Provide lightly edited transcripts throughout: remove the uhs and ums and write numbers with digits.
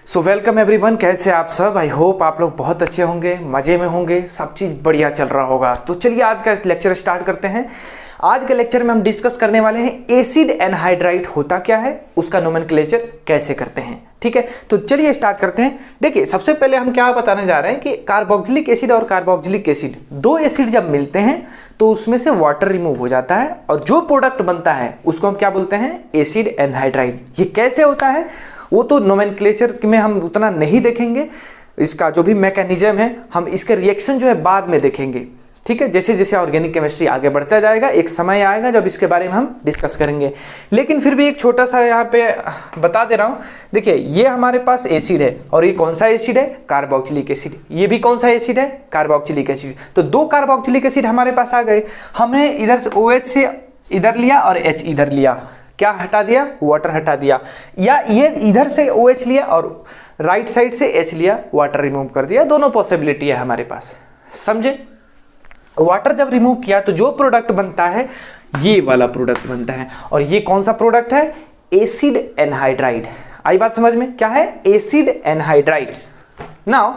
So welcome everyone, कैसे आप सब। आई होप आप लोग बहुत अच्छे होंगे, मज़े में होंगे, सब चीज़ बढ़िया चल रहा होगा। तो चलिए आज का लेक्चर स्टार्ट करते हैं। आज के लेक्चर में हम डिस्कस करने वाले हैं एसिड एनहाइड्राइड होता क्या है, उसका नोमेनक्लेचर कैसे करते हैं। ठीक है, तो चलिए स्टार्ट करते हैं। देखिए सबसे पहले हम क्या बताने जा रहे हैं कि कार्बोक्सिलिक एसिड और कार्बोक्सिलिक एसिड, दो एसिड जब मिलते हैं तो उसमें से वाटर रिमूव हो जाता है और जो प्रोडक्ट बनता है उसको हम क्या बोलते हैं, एसिड एनहाइड्राइड। ये कैसे होता है वो तो नोमेनक्लेचर में हम उतना नहीं देखेंगे, इसका जो भी मैकेनिज्म है हम इसके रिएक्शन जो है बाद में देखेंगे। ठीक है, जैसे जैसे ऑर्गेनिक केमिस्ट्री आगे बढ़ता जाएगा एक समय आएगा जब इसके बारे में हम डिस्कस करेंगे। लेकिन फिर भी एक छोटा सा यहाँ पे बता दे रहा हूँ। देखिए ये हमारे पास एसिड है और ये कौन सा एसिड है, कार्बोक्सिलिक एसिड। ये भी कौन सा एसिड है, कार्बोक्सिलिक एसिड। तो दो कार्बोक्सिलिक एसिड हमारे पास आ गए। हमने इधर से OH से इधर लिया और H इधर लिया, क्या हटा दिया, वाटर हटा दिया। या ये इधर से OH लिया और राइट साइड से H लिया, वाटर रिमूव कर दिया। दोनों पॉसिबिलिटी है हमारे पास, समझे। वाटर जब रिमूव किया तो जो प्रोडक्ट बनता है ये वाला प्रोडक्ट बनता है और ये कौन सा प्रोडक्ट है, एसिड एनहाइड्राइड। आई बात समझ में, क्या है, एसिड एनहाइड्राइड। नाउ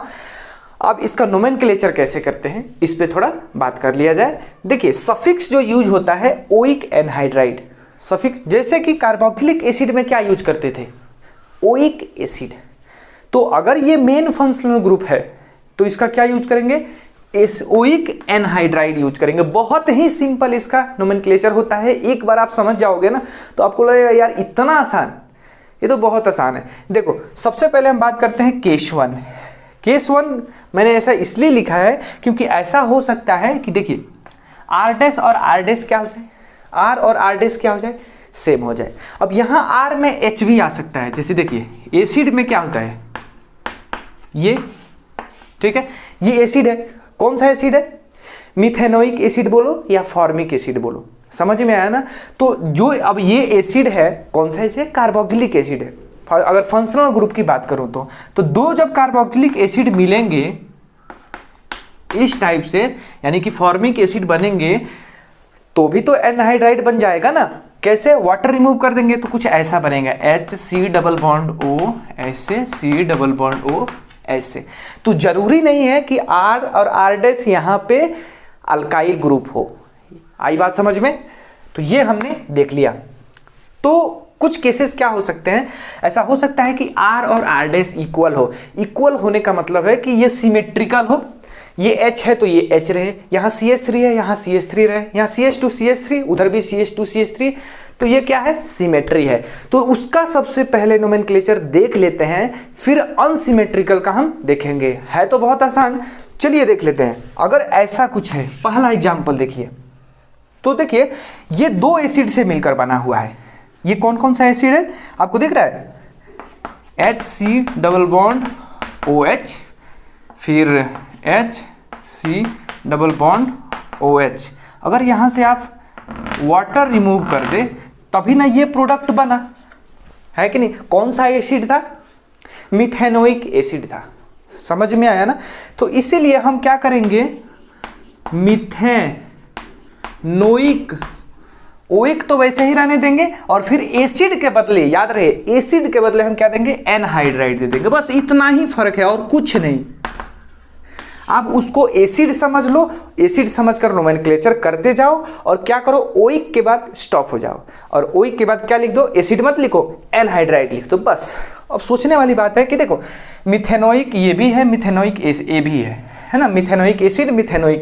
अब इसका नोमेनक्लेचर कैसे करते हैं इस पे थोड़ा बात कर लिया जाए। देखिए सफिक्स जो यूज होता है ओइक एनहाइड्राइड सफिक्स, जैसे कि कार्बोक्सिलिक एसिड में क्या यूज करते थे, ओइक एसिड। तो अगर ये मेन फंक्शनल ग्रुप है तो इसका क्या यूज करेंगे, ओइक एनहाइड्राइड यूज करेंगे। बहुत ही सिंपल इसका नोमेनक्लेचर होता है। एक बार आप समझ जाओगे ना तो आपको लगेगा यार इतना आसान, ये तो बहुत आसान है। देखो सबसे पहले हम बात करते हैं केस वन। केस वन मैंने ऐसा इसलिए लिखा है क्योंकि ऐसा हो सकता है कि देखिए आर डैश और आर डैश क्या हो जाए, आर और आर डैश क्या हो जाए, सेम हो जाए। अब यहाँ आर में एच भी आ सकता है। जैसे देखिए एसिड में क्या होता है, ये ठीक है, ये एसिड है। कौन सा एसिड है, मिथेनोइक एसिड बोलो या फॉर्मिक एसिड बोलो, समझ में आया ना। तो जो अब ये एसिड है कौन सा एसिड, कार्बोक्सिलिक एसिड है। अगर फंक्शनल ग्रुप की बात करूं तो दो जब कार्बोक्सिलिक एसिड मिलेंगे इस टाइप से, यानी कि फॉर्मिक एसिड बनेंगे तो भी तो एनहाइड्राइड बन जाएगा ना। कैसे, वाटर रिमूव कर देंगे तो कुछ ऐसा बनेगा, HC डबल बॉन्ड O ऐसे, C डबल बॉन्ड O ऐसे। तो जरूरी नहीं है कि R और R डैश यहाँ पे अल्काइल ग्रुप हो। आई बात समझ में। तो ये हमने देख लिया। तो कुछ केसेस क्या हो सकते हैं, ऐसा हो सकता है कि R और R डैश इक्वल हो। इक्वल होने का मतलब है कि ये सिमेट्रिकल हो। ये H है तो ये H रहे, यहाँ CH3 है यहाँ CH3 रहे, यहाँ CH2 CH3 उधर भी CH2 CH3। तो ये क्या है, सिमेट्री है। तो उसका सबसे पहले नोमेनक्लेचर देख लेते हैं, फिर अनसिमेट्रिकल का हम देखेंगे। है तो बहुत आसान, चलिए देख लेते हैं। अगर ऐसा कुछ है, पहला एग्जाम्पल देखिए। तो देखिए ये दो एसिड से मिलकर बना हुआ है। ये कौन कौन सा एसिड है आपको दिख रहा है, HC डबल बॉन्ड OH, फिर HC डबल बॉन्ड OH। अगर यहाँ से आप वाटर रिमूव कर दे तभी ना ये प्रोडक्ट बना, है कि नहीं। कौन सा एसिड था, मिथेनोइक एसिड था। समझ में आया ना। तो इसीलिए हम क्या करेंगे, मिथेनोइक, ओइक तो वैसे ही रहने देंगे और फिर एसिड के बदले, याद रहे एसिड के बदले हम क्या देंगे, एनहाइड्राइड दे देंगे। बस इतना ही फर्क है और कुछ नहीं। आप उसको एसिड समझ लो, एसिड समझकर नोमेनक्लेचर करते जाओ और क्या करो, ओइक के बाद स्टॉप हो जाओ और ओइक के बाद क्या लिख दो, एसिड मत लिखो, एनहाइड्राइड लिख दो बस। अब सोचने वाली बात है कि देखो मिथेनोइक ये भी है, मिथेनोइक ए भी है ना, मिथेनोइक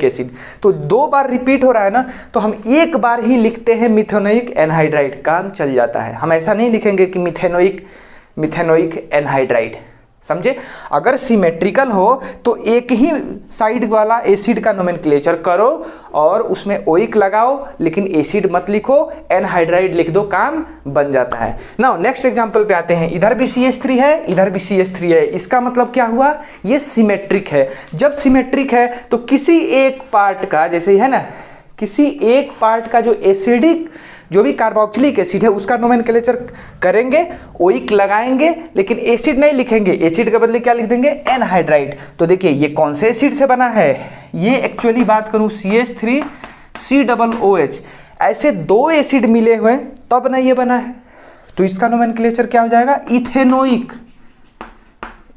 एसिड। तो दो बार रिपीट हो रहा है ना, तो हम एक बार ही लिखते हैं मिथेनोइक एनहाइड्राइड, काम चल जाता है। हम ऐसा नहीं लिखेंगे कि मिथेनोइक एनहाइड्राइड, समझे। अगर सिमेट्रिकल हो तो एक ही साइड वाला एसिड का नोमेनक्लेचर करो और उसमें ओइक लगाओ, लेकिन एसिड मत लिखो, एनहाइड्राइड लिख दो, काम बन जाता है। नाउ नेक्स्ट एग्जांपल पे आते हैं। इधर भी CH3 है, इधर भी CH3 है। इसका मतलब क्या हुआ, ये सिमेट्रिक है। जब सिमेट्रिक है तो किसी एक पार्ट का, जैसे है ना, किसी एक पार्ट का जो एसिडिक, जो भी कार्बोक्सिलिक एसिड है उसका नोमेनक्लेचर करेंगे, ओइक लगाएंगे, लेकिन एसिड नहीं लिखेंगे। एसिड के बदले क्या लिख देंगे, एनहाइड्राइड। तो देखिए ये कौन से एसिड से बना है, ये एक्चुअली बात करूं CH3 C डबल OH, ऐसे दो एसिड मिले हुए तब ना ये बना है। तो इसका नोमेनक्लेचर क्या हो जाएगा, इथेनोइक।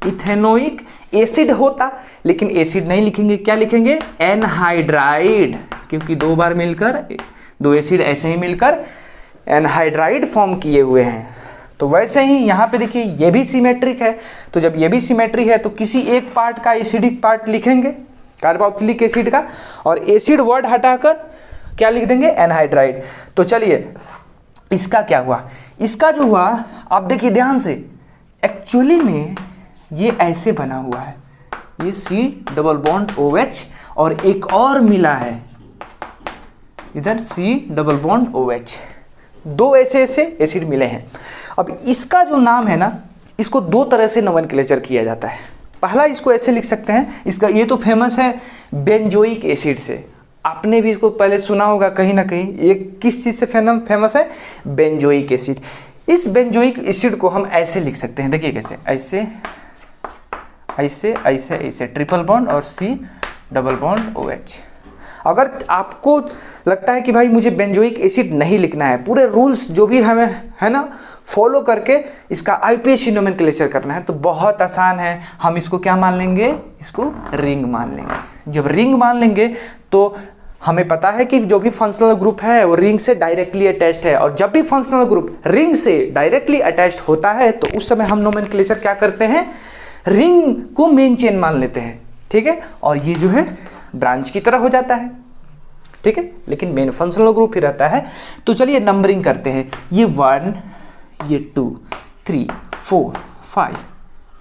इथेनोइक एसिड होता, लेकिन एसिड नहीं लिखेंगे, क्या लिखेंगे? एनहाइड्राइड, क्योंकि दो बार मिलकर दो एसिड ऐसे ही मिलकर एनहाइड्राइड फॉर्म किए हुए हैं। तो वैसे ही यहाँ पे देखिए ये भी सिमेट्रिक है, तो जब ये भी सिमेट्रिक है तो किसी एक पार्ट का एसिडिक पार्ट लिखेंगे कार्बोक्सिलिक एसिड का, और एसिड वर्ड हटाकर क्या लिख देंगे? एनहाइड्राइड। तो चलिए इसका क्या हुआ? इसका जो हुआ आप देखिए ध्यान से, एक्चुअली में ये ऐसे बना हुआ है, ये C डबल बॉन्ड OH और एक और मिला है इधर C डबल बॉन्ड OH, दो ऐसे एसिड मिले हैं। अब इसका जो नाम है ना, इसको दो तरह से नोमेनक्लेचर किया जाता है। पहला इसको ऐसे लिख सकते हैं, इसका ये तो फेमस है बेंजोइक एसिड से, आपने भी इसको पहले सुना होगा कहीं ना कहीं। ये किस चीज़ से फेमस है? Benzoic acid. इस बेंजोइक एसिड को हम ऐसे लिख सकते हैं, देखिए कैसे, ऐसे ऐसे ऐसे ऐसे, ट्रिपल बॉन्ड और C डबल बॉन्ड OH। अगर आपको लगता है कि भाई मुझे बेंजोइक एसिड नहीं लिखना है, पूरे रूल्स जो भी हमें है ना फॉलो करके इसका IUPAC नोमेनक्लेचर करना है, तो बहुत आसान है। हम इसको क्या मान लेंगे? इसको रिंग मान लेंगे। जब रिंग मान लेंगे तो हमें पता है कि जो भी फंक्शनल ग्रुप है वो रिंग से डायरेक्टली अटैच्ड है, और जब भी फंक्शनल ग्रुप रिंग से डायरेक्टली अटैच्ड होता है तो उस समय हम नोमेनक्लेचर क्या करते हैं? रिंग को मेन चेन मान लेते हैं, ठीक है, और ये जो है ब्रांच की तरह हो जाता है, ठीक है, लेकिन मेन फंक्शनल ग्रुप ही रहता है। तो चलिए नंबरिंग करते हैं, ये 1, ये 2, 3, 4, 5,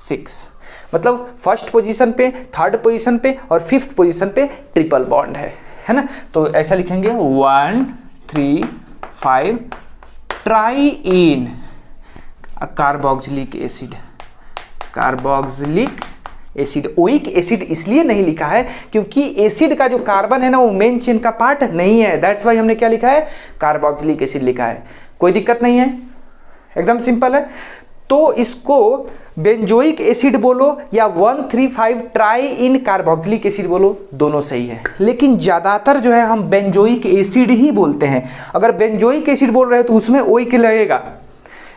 6, मतलब फर्स्ट पोजीशन पे, थर्ड पोजीशन पे और फिफ्थ पोजीशन पे ट्रिपल बॉन्ड है ना। तो ऐसा लिखेंगे 1, 3, 5 triyne carboxylic acid, carboxylic acid. Oic acid इसलिए नहीं लिखा है क्योंकि एसिड का जो कार्बन है ना वो मेन चेन का पार्ट नहीं है, दैट्स वाई हमने क्या लिखा है? कार्बोक्सिलिक एसिड लिखा है। कोई दिक्कत नहीं है, एकदम सिंपल है। तो इसको बेंजोइक एसिड बोलो या 1,3,5 ट्राई इन कार्बोक्सिलिक एसिड बोलो, दोनों सही है, लेकिन ज़्यादातर जो है हम बेंजोइक एसिड ही बोलते हैं। अगर बेंजोइक एसिड बोल रहे हो तो उसमें ओइक लगेगा,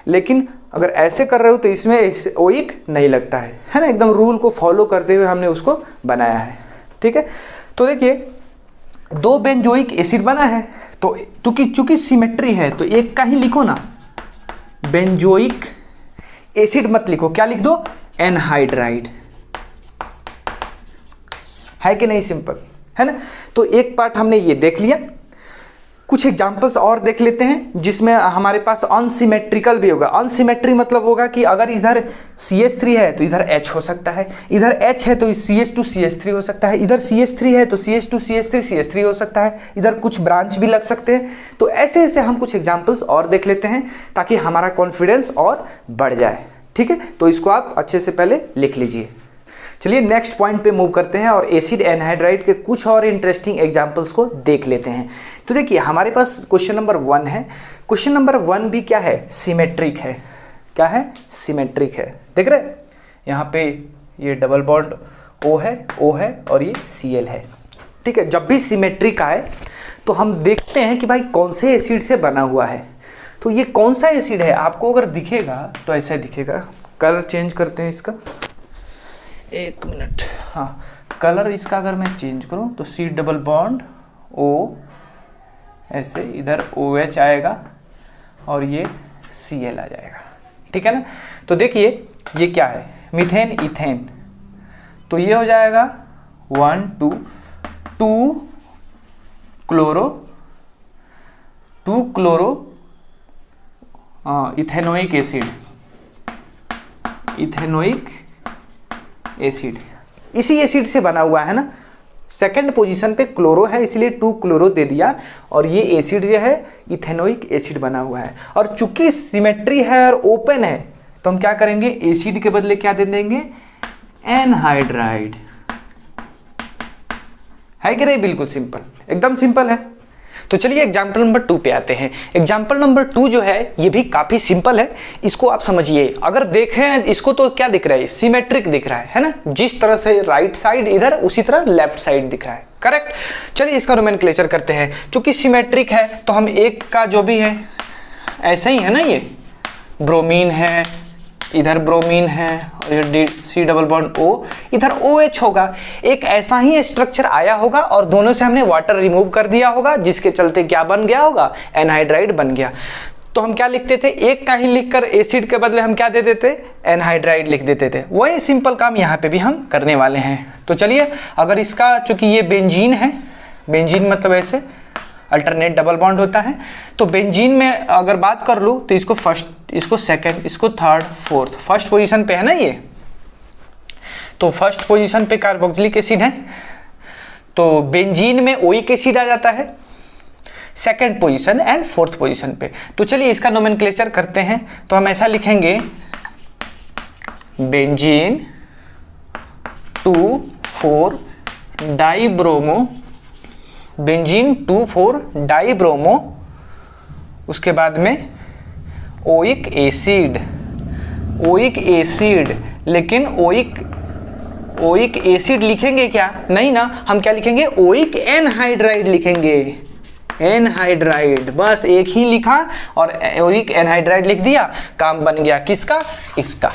लेकिन अगर ऐसे कर रहे हो तो इसमें ओइक नहीं लगता है ना। एकदम रूल को फॉलो करते हुए हमने उसको बनाया है, ठीक है। तो देखिए दो बेंजोइक एसिड बना है, तो चूंकि सिमेट्री है तो एक का ही लिखो ना, बेंजोइक एसिड मत लिखो, क्या लिख दो? एनहाइड्राइड, है कि नहीं? सिंपल है ना। तो एक पार्ट हमने ये देख लिया, कुछ एग्जांपल्स और देख लेते हैं जिसमें हमारे पास अनसिमेट्रिकल भी होगा। अनसिमेट्री मतलब होगा कि अगर इधर CH3 है तो इधर H हो सकता है, इधर H है तो CH2CH3 हो सकता है, इधर CH3 है तो CH2CH3 हो सकता है, इधर कुछ ब्रांच भी लग सकते हैं। तो ऐसे ऐसे हम कुछ एग्जांपल्स और देख लेते हैं ताकि हमारा कॉन्फिडेंस और बढ़ जाए, ठीक है। तो इसको आप अच्छे से पहले लिख लीजिए। चलिए नेक्स्ट पॉइंट पे मूव करते हैं और एसिड एनहाइड्राइड के कुछ और इंटरेस्टिंग एग्जांपल्स को देख लेते हैं। तो देखिए हमारे पास क्वेश्चन नंबर 1 है। क्वेश्चन नंबर 1 भी क्या है? सिमेट्रिक है। क्या है? सिमेट्रिक है। देख रहे यहाँ पे ये डबल बॉन्ड O है और ये Cl है, ठीक है। जब भी सिमेट्रिक आए तो हम देखते हैं कि भाई कौन से एसिड से बना हुआ है। तो ये कौन सा एसिड है आपको अगर दिखेगा तो ऐसा दिखेगा। कलर चेंज करते हैं इसका, एक मिनट। हाँ, कलर इसका अगर मैं चेंज करूं तो C डबल बॉन्ड O ऐसे, इधर OH आएगा और ये Cl आ जाएगा, ठीक है ना। तो देखिए ये क्या है? मीथेन इथेन, तो ये हो जाएगा 1 2 क्लोरो इथेनोइक एसिड, इसी एसिड से बना हुआ है ना। सेकंड पोजीशन पे क्लोरो है इसलिए 2 क्लोरो दे दिया, और ये एसिड जो है इथेनोइक एसिड बना हुआ है। और चूंकि सिमेट्री है और ओपन है तो हम क्या करेंगे? एसिड के बदले क्या दे देंगे? एनहाइड्राइड, है कि नहीं? बिल्कुल सिंपल, एकदम सिंपल है। तो चलिए एग्जाम्पल नंबर 2 पे आते हैं। एग्जाम्पल नंबर 2 जो है ये भी काफ़ी सिंपल है, इसको आप समझिए। अगर देखें इसको तो क्या दिख रहा है? सिमेट्रिक दिख रहा है ना। जिस तरह से राइट साइड इधर उसी तरह लेफ्ट साइड दिख रहा है, करेक्ट। चलिए इसका नोमेनक्लेचर करते हैं। चूंकि सिमेट्रिक है तो हम एक का जो भी है ऐसे ही है ना, ये ब्रोमीन है, इधर ब्रोमीन है और ये सी डबल बॉन्ड O, इधर OH होगा। एक ऐसा ही स्ट्रक्चर आया होगा और दोनों से हमने वाटर रिमूव कर दिया होगा, जिसके चलते क्या बन गया होगा, एनहाइड्राइड बन गया। तो हम क्या लिखते थे, एक का ही लिखकर एसिड के बदले हम क्या दे देते, एनहाइड्राइड लिख देते थे। वही सिंपल काम यहाँ पे भी हम करने वाले हैं। तो चलिए, अगर इसका चूंकि ये बेंजीन है, बेंजीन मतलब ऐसे अल्टरनेट डबल बॉन्ड होता है, तो बेंजीन में अगर बात कर लूँ तो इसको फर्स्ट, इसको सेकंड, इसको थर्ड, फोर्थ, फर्स्ट पोजीशन पे है ना ये। तो फर्स्ट पोजीशन पे कार्बोक्सिलिक एसिड है, तो बेंजीन में ओइक एसिड आ जाता है second position and fourth position पे। तो चलिए इसका नोमेनक्लेचर करते हैं। तो हम ऐसा लिखेंगे, बेंजीन 2,4 डाइब्रोमो, बेंजीन 2,4 डाइब्रोमो, उसके बाद में ओइक एसिड, ओइक एसिड। लेकिन ओइक एसिड लिखेंगे क्या, नहीं ना, हम क्या लिखेंगे, ओइक एनहाइड्राइड लिखेंगे, एनहाइड्राइड। बस एक ही लिखा और ओइक एनहाइड्राइड लिख दिया, काम बन गया। किसका, इसका।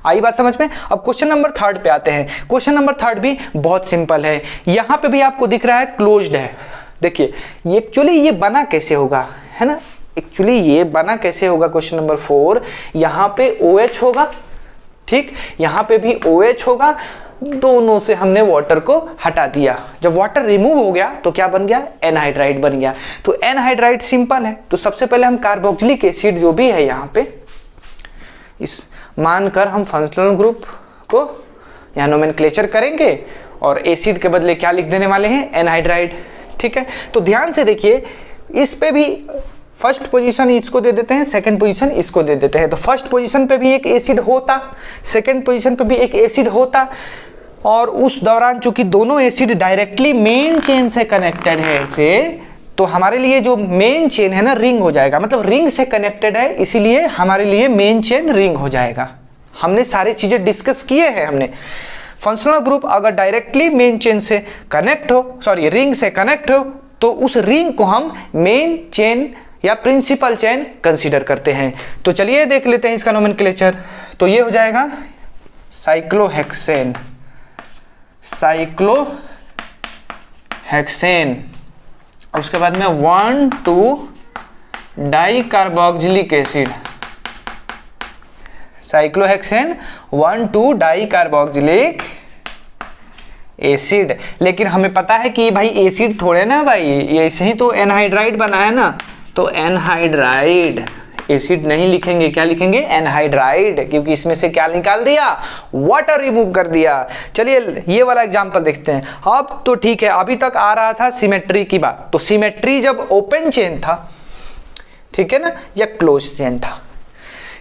आई बात समझ में। अब क्वेश्चन नंबर 3 पे आते हैं। क्वेश्चन नंबर 3 भी बहुत सिंपल है। यहां पे भी आपको दिख रहा है क्लोज्ड है। देखिए ये एक्चुअली ये बना कैसे होगा, है ना, एक्चुअली ये बना कैसे होगा। क्वेश्चन नंबर 4, यहां पे OH होगा, ठीक, यहां पे भी OH होगा, दोनों से हमने वाटर को हटा दिया। जब वाटर रिमूव हो गया तो क्या बन गया, एनहाइड्राइड बन गया। तो एनहाइड्राइड सिंपल है। तो सबसे पहले हम कार्बोक्सिलिक एसिड जो भी है यहाँ पे, इस मानकर हम फंक्शनल ग्रुप को यहाँ नोमेनक्लेचर करेंगे और एसिड के बदले क्या लिख देने वाले हैं, एनहाइड्राइड। ठीक है, तो ध्यान से देखिए, इस पे भी फर्स्ट पोजीशन इसको दे देते हैं, सेकंड पोजीशन इसको दे देते हैं। तो फर्स्ट पोजीशन पे भी एक एसिड होता, सेकंड पोजीशन पे भी एक एसिड होता, और उस दौरान चूंकि दोनों एसिड डायरेक्टली मेन चेन से कनेक्टेड है ऐसे, तो हमारे लिए जो मेन चेन है ना, रिंग हो जाएगा। मतलब रिंग से कनेक्टेड है, इसीलिए हमारे लिए मेन चेन रिंग हो जाएगा। हमने सारी चीजें डिस्कस किए हैं। हमने फंक्शनल ग्रुप अगर डायरेक्टली मेन चेन से कनेक्ट हो, सॉरी रिंग से कनेक्ट हो, तो उस रिंग को हम मेन चेन या प्रिंसिपल चेन कंसीडर करते हैं। तो चलिए देख लेते हैं इसका नोमेनक्लेचर। तो ये हो जाएगा साइक्लोहेक्सेन, साइक्लोहेक्सेन। उसके बाद में 1,2 dicarboxylic acid, cyclohexane 1,2 dicarboxylic acid. लेकिन हमें पता है कि भाई एसिड थोड़े ना भाई, ये ऐसे ही तो एनहाइड्राइड बना है ना, तो एनहाइड्राइड एसिड नहीं लिखेंगे, क्या लिखेंगे, एनहाइड्राइड, क्योंकि इसमें से क्या निकाल दिया, वाटर रिमूव कर दिया। चलिए ये वाला एग्जांपल देखते हैं। अब तो ठीक है, अभी तक आ रहा था सिमेट्री की बात। तो सिमेट्री जब ओपन चेन था, ठीक है ना, या क्लोज चेन था,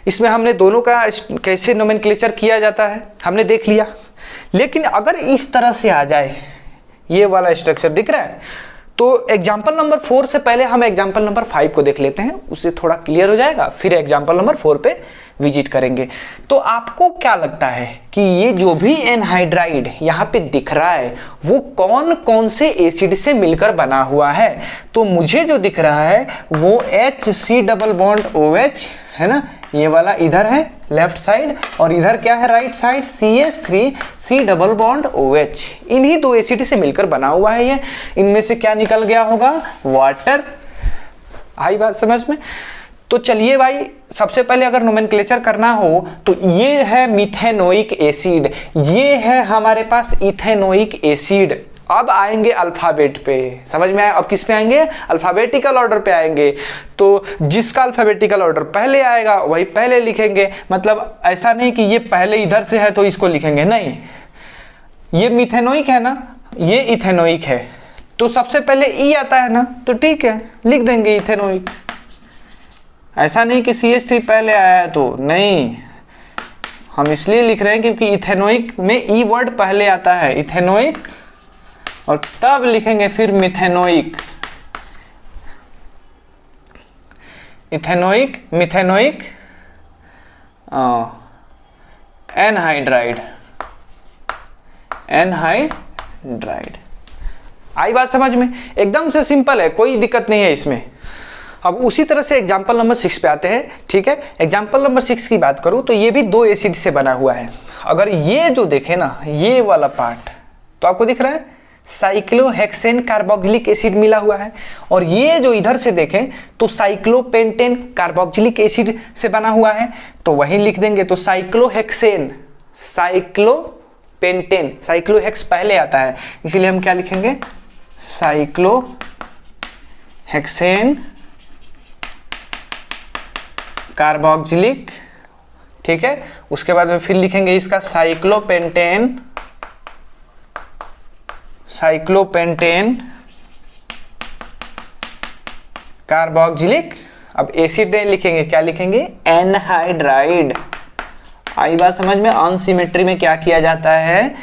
इसमें हमने दोनों का कैसे नोमेनक्लेचर किया जाता है हमने देख लिया। लेकिन अगर इस तरह से आ जाए, ये वाला स्ट्रक्चर दिख रहा है, तो एग्जाम्पल नंबर 4 से पहले हम एग्जाम्पल नंबर 5 को देख लेते हैं, उससे थोड़ा क्लियर हो जाएगा, फिर एग्जाम्पल नंबर 4 पे विजिट करेंगे। तो आपको क्या लगता है कि ये जो भी एनहाइड्राइड यहाँ पे दिख रहा है वो कौन कौन से एसिड से मिलकर बना हुआ है? तो मुझे जो दिख रहा है वो HC डबल बॉन्ड OH है ना, ये वाला इधर है लेफ्ट साइड, और इधर क्या है right side, CH3C double bond OH। इन्हीं दो एसिड से मिलकर बना हुआ है ये। इनमें से क्या निकल गया होगा, वाटर। आई बात समझ में। तो चलिए भाई, सबसे पहले अगर नोमेनक्लेचर करना हो तो ये है मिथेनोइक एसिड, ये है हमारे पास इथेनोइक एसिड। अब आएंगे अल्फाबेट पे, समझ में आया? अब किस पे आएंगे, अल्फाबेटिकल ऑर्डर पे आएंगे। तो जिसका अल्फाबेटिकल ऑर्डर पहले आएगा वही पहले लिखेंगे। मतलब ऐसा नहीं कि ये पहले इधर से है तो इसको लिखेंगे, नहीं। ये मिथेनोइक है ना, ये इथेनोइक है, तो सबसे पहले ई आता है ना, तो ठीक है लिख देंगे इथेनोइक। ऐसा नहीं कि CH3 पहले आया है तो नहीं, हम इसलिए लिख रहे हैं क्योंकि इथेनोइक में ई वर्ड पहले आता है, इथेनोइक, और तब लिखेंगे फिर methanoic. Ethanoic, methanoic, anhydride, anhydride. आई बात समझ में? एकदम से सिंपल है, कोई दिक्कत नहीं है इसमें। अब उसी तरह से एग्जाम्पल नंबर 6 पे आते हैं। ठीक है, एग्जाम्पल नंबर 6 की बात करूं तो ये भी 2 एसिड से बना हुआ है। अगर ये जो देखें ना, ये वाला पार्ट तो आपको दिख रहा है साइक्लोहेक्सेन कार्बोक्सिलिक एसिड मिला हुआ है, और ये जो इधर से देखें तो साइक्लोपेंटेन कार्बोक्सिलिक एसिड से बना हुआ है। तो वही लिख देंगे, तो साइक्लोहेक्सेन, साइक्लोपेंटेन, साइक्लोहेक्स पहले आता है इसीलिए हम क्या लिखेंगे, साइक्लोहेक्सेन कार्बोक्सिलिक। ठीक है, उसके बाद में फिर लिखेंगे इसका साइक्लोपेंटेन, साइक्लोपेंटेन कार्बोक्सिलिक। अब एसिड नहीं लिखेंगे, क्या लिखेंगे, एनहाइड्राइड। आई बात समझ में। अनसिमेट्री में क्या किया जाता है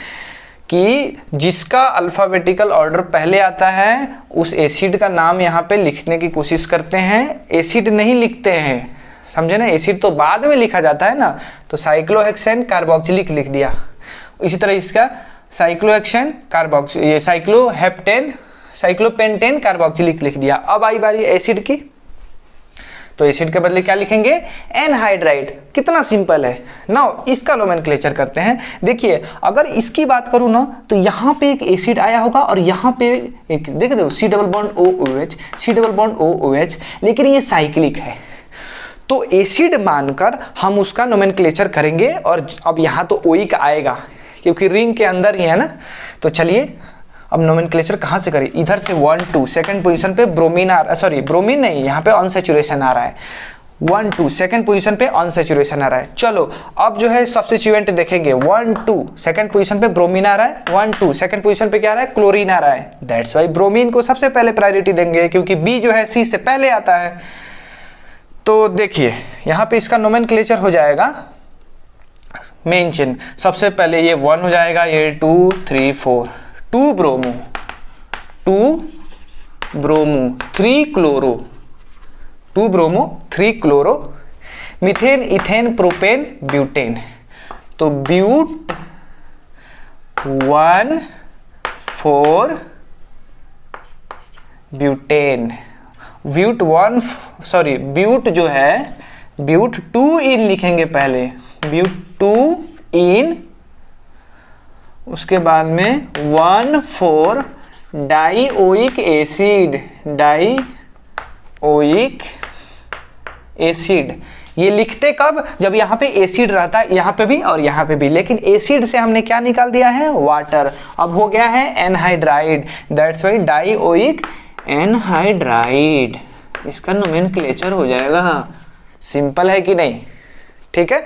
कि जिसका अल्फाबेटिकल ऑर्डर पहले आता है उस एसिड का नाम यहाँ पे लिखने की कोशिश करते हैं, एसिड नहीं लिखते हैं, समझे ना। एसिड तो बाद में लिखा जाता है ना, तो साइक्लोहेक्सेन कार्बोक्सिलिक लिख दिया। इसी तरह इसका साइक्लोहेक्सेन कार्बोक्सिल, ये साइक्लोहेप्टेन, साइक्लोपेंटेन कार्बोक्सिलिक लिख दिया। अब आई बारी एसिड की, तो एसिड के बदले क्या लिखेंगे, एनहाइड्राइड। कितना सिंपल है ना। इसका नोमेनक्लेचर करते हैं। देखिए अगर इसकी बात करूँ ना, तो यहाँ पे एक एसिड आया होगा और यहाँ पे एक, देख दो, C double bond OOH, C double bond OOH, लेकिन ये साइक्लिक है, तो एसिड मानकर हम उसका नोमेनक्लेचर करेंगे। और अब यहाँ तो ओइक आएगा क्योंकि रिंग के अंदर ही है ना। तो चलिए अब नोमेनक्लेचर कहाँ से करें, इधर से 1 2 सेकंड पोजीशन पे ब्रोमीन सॉरी ब्रोमीन नहीं, यहाँ पे अनसैचुरेशन आ रहा है। 1 2 सेकंड पोजीशन पे अनसैचुरेशन आ रहा है। चलो अब जो है सब्स्टिट्यूएंट देखेंगे, 1 2 सेकंड पोजीशन पे ब्रोमीन आ रहा है, 1 2 सेकंड पोजीशन पे क्या आ रहा है, क्लोरीन आ रहा है। दैट्स वाई ब्रोमीन को सबसे पहले प्रायोरिटी देंगे क्योंकि बी जो है सी से पहले आता है। तो देखिए यहाँ पे इसका नोमेनक्लेचर हो जाएगा, मेन चेन सबसे पहले ये 1 हो जाएगा, ये 2 3 4, 2 bromo, 2 bromo, 3 chloro, 2 bromo 3 chloro, methane ethane propane butane. तो ब्यूट 1 4 ब्यूटेन, ब्यूट 1 सॉरी ब्यूट जो है, ब्यूट 2 इन लिखेंगे पहले, ब्यूट 2 इन, उसके बाद में 1 4 डाइओइक एसिड, डाइओइक एसिड। ये लिखते कब, जब यहाँ पे एसिड रहता है, यहाँ पे भी और यहाँ पे भी, लेकिन एसिड से हमने क्या निकाल दिया है, वाटर। अब हो गया है anhydride, that's why dioic anhydride. इसका नोमेनक्लेचर हो जाएगा। सिंपल है कि नहीं, ठीक है।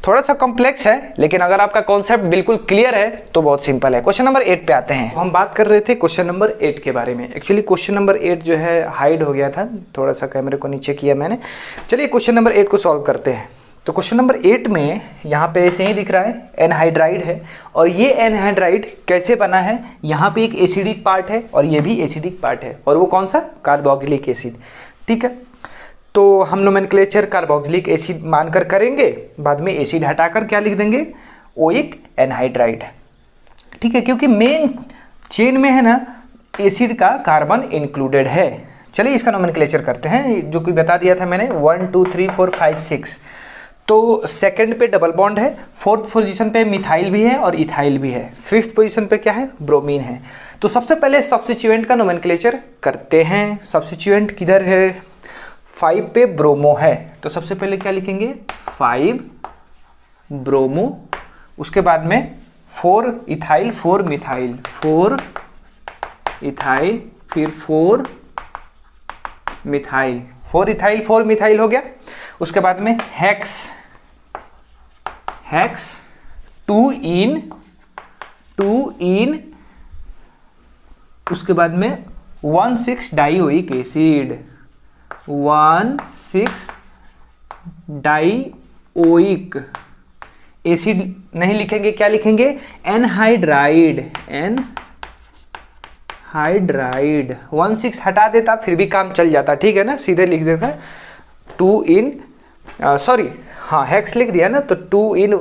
थोड़ा सा कॉम्प्लेक्स है, लेकिन अगर आपका कॉन्सेप्ट बिल्कुल क्लियर है तो बहुत सिंपल है। क्वेश्चन नंबर 8 पे आते हैं। हम बात कर रहे थे क्वेश्चन नंबर 8 के बारे में। एक्चुअली क्वेश्चन नंबर 8 जो है हाइड हो गया था, थोड़ा सा कैमरे को नीचे किया मैंने। चलिए क्वेश्चन नंबर 8 को सॉल्व करते हैं। तो क्वेश्चन नंबर 8 में यहाँ पे ऐसे ही दिख रहा है, एनहाइड्राइड है, और ये एनहाइड्राइड कैसे बना है, यहाँ पे एक एसिडिक पार्ट है और ये भी एसिडिक पार्ट है, और वो कौन सा, कार्बोक्सिलिक एसिड। ठीक है, तो हम नोमेनक्लेचर कार्बोक्सिलिक एसिड मानकर करेंगे, बाद में एसिड हटाकर क्या लिख देंगे, ओइक एनहाइड्राइड। ठीक है, क्योंकि मेन चेन में है ना एसिड का कार्बन इंक्लूडेड है। चलिए इसका नोमेनक्लेचर करते हैं, जो कि बता दिया था मैंने, 1 2 3 4 5 6। तो सेकंड पे डबल बॉन्ड है, फोर्थ पोजीशन पे मिथाइल भी है और इथाइल भी है, फिफ्थ पोजीशन पे क्या है, ब्रोमीन है। तो सबसे पहले सब्स्टिट्यूएंट का नोमेनक्लेचर करते हैं। सब्स्टिट्यूएंट किधर है, 5 पे ब्रोमो है, तो सबसे पहले क्या लिखेंगे, 5 ब्रोमो, उसके बाद में 4 इथाइल 4 मिथाइल, 4 इथाइल, फिर 4 मिथाइल, 4 इथाइल 4 मिथाइल हो गया। उसके बाद में हेक्स, हेक्स 2 इन, उसके बाद में 1,6 डाइओइक एसिड, 1,6 डाइओइक एसिड नहीं लिखेंगे, क्या लिखेंगे, एनहाइड्राइड, एनहाइड्राइड। 1,6 हटा देता फिर भी काम चल जाता, ठीक है ना, सीधे लिख देता 2 इन सॉरी हाँ हेक्स लिख दिया ना, तो 2 इन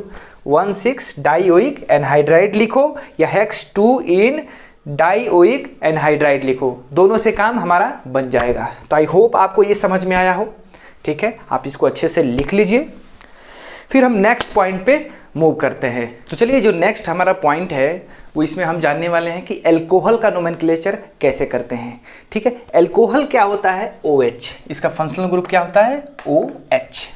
1,6 डाइओइक एनहाइड्राइड लिखो, या हेक्स 2 इन डाइओइक एनहाइड्राइड लिखो, दोनों से काम हमारा बन जाएगा। तो आई होप आपको ये समझ में आया हो, ठीक है, आप इसको अच्छे से लिख लीजिए। फिर हम नेक्स्ट पॉइंट पे मूव करते हैं। तो चलिए जो नेक्स्ट हमारा पॉइंट है वो इसमें हम जानने वाले हैं कि अल्कोहल का नोमेनक्लेचर कैसे करते हैं, ठीक है। अल्कोहल क्या होता है? OH, इसका फंक्शनल ग्रुप क्या होता है? OH।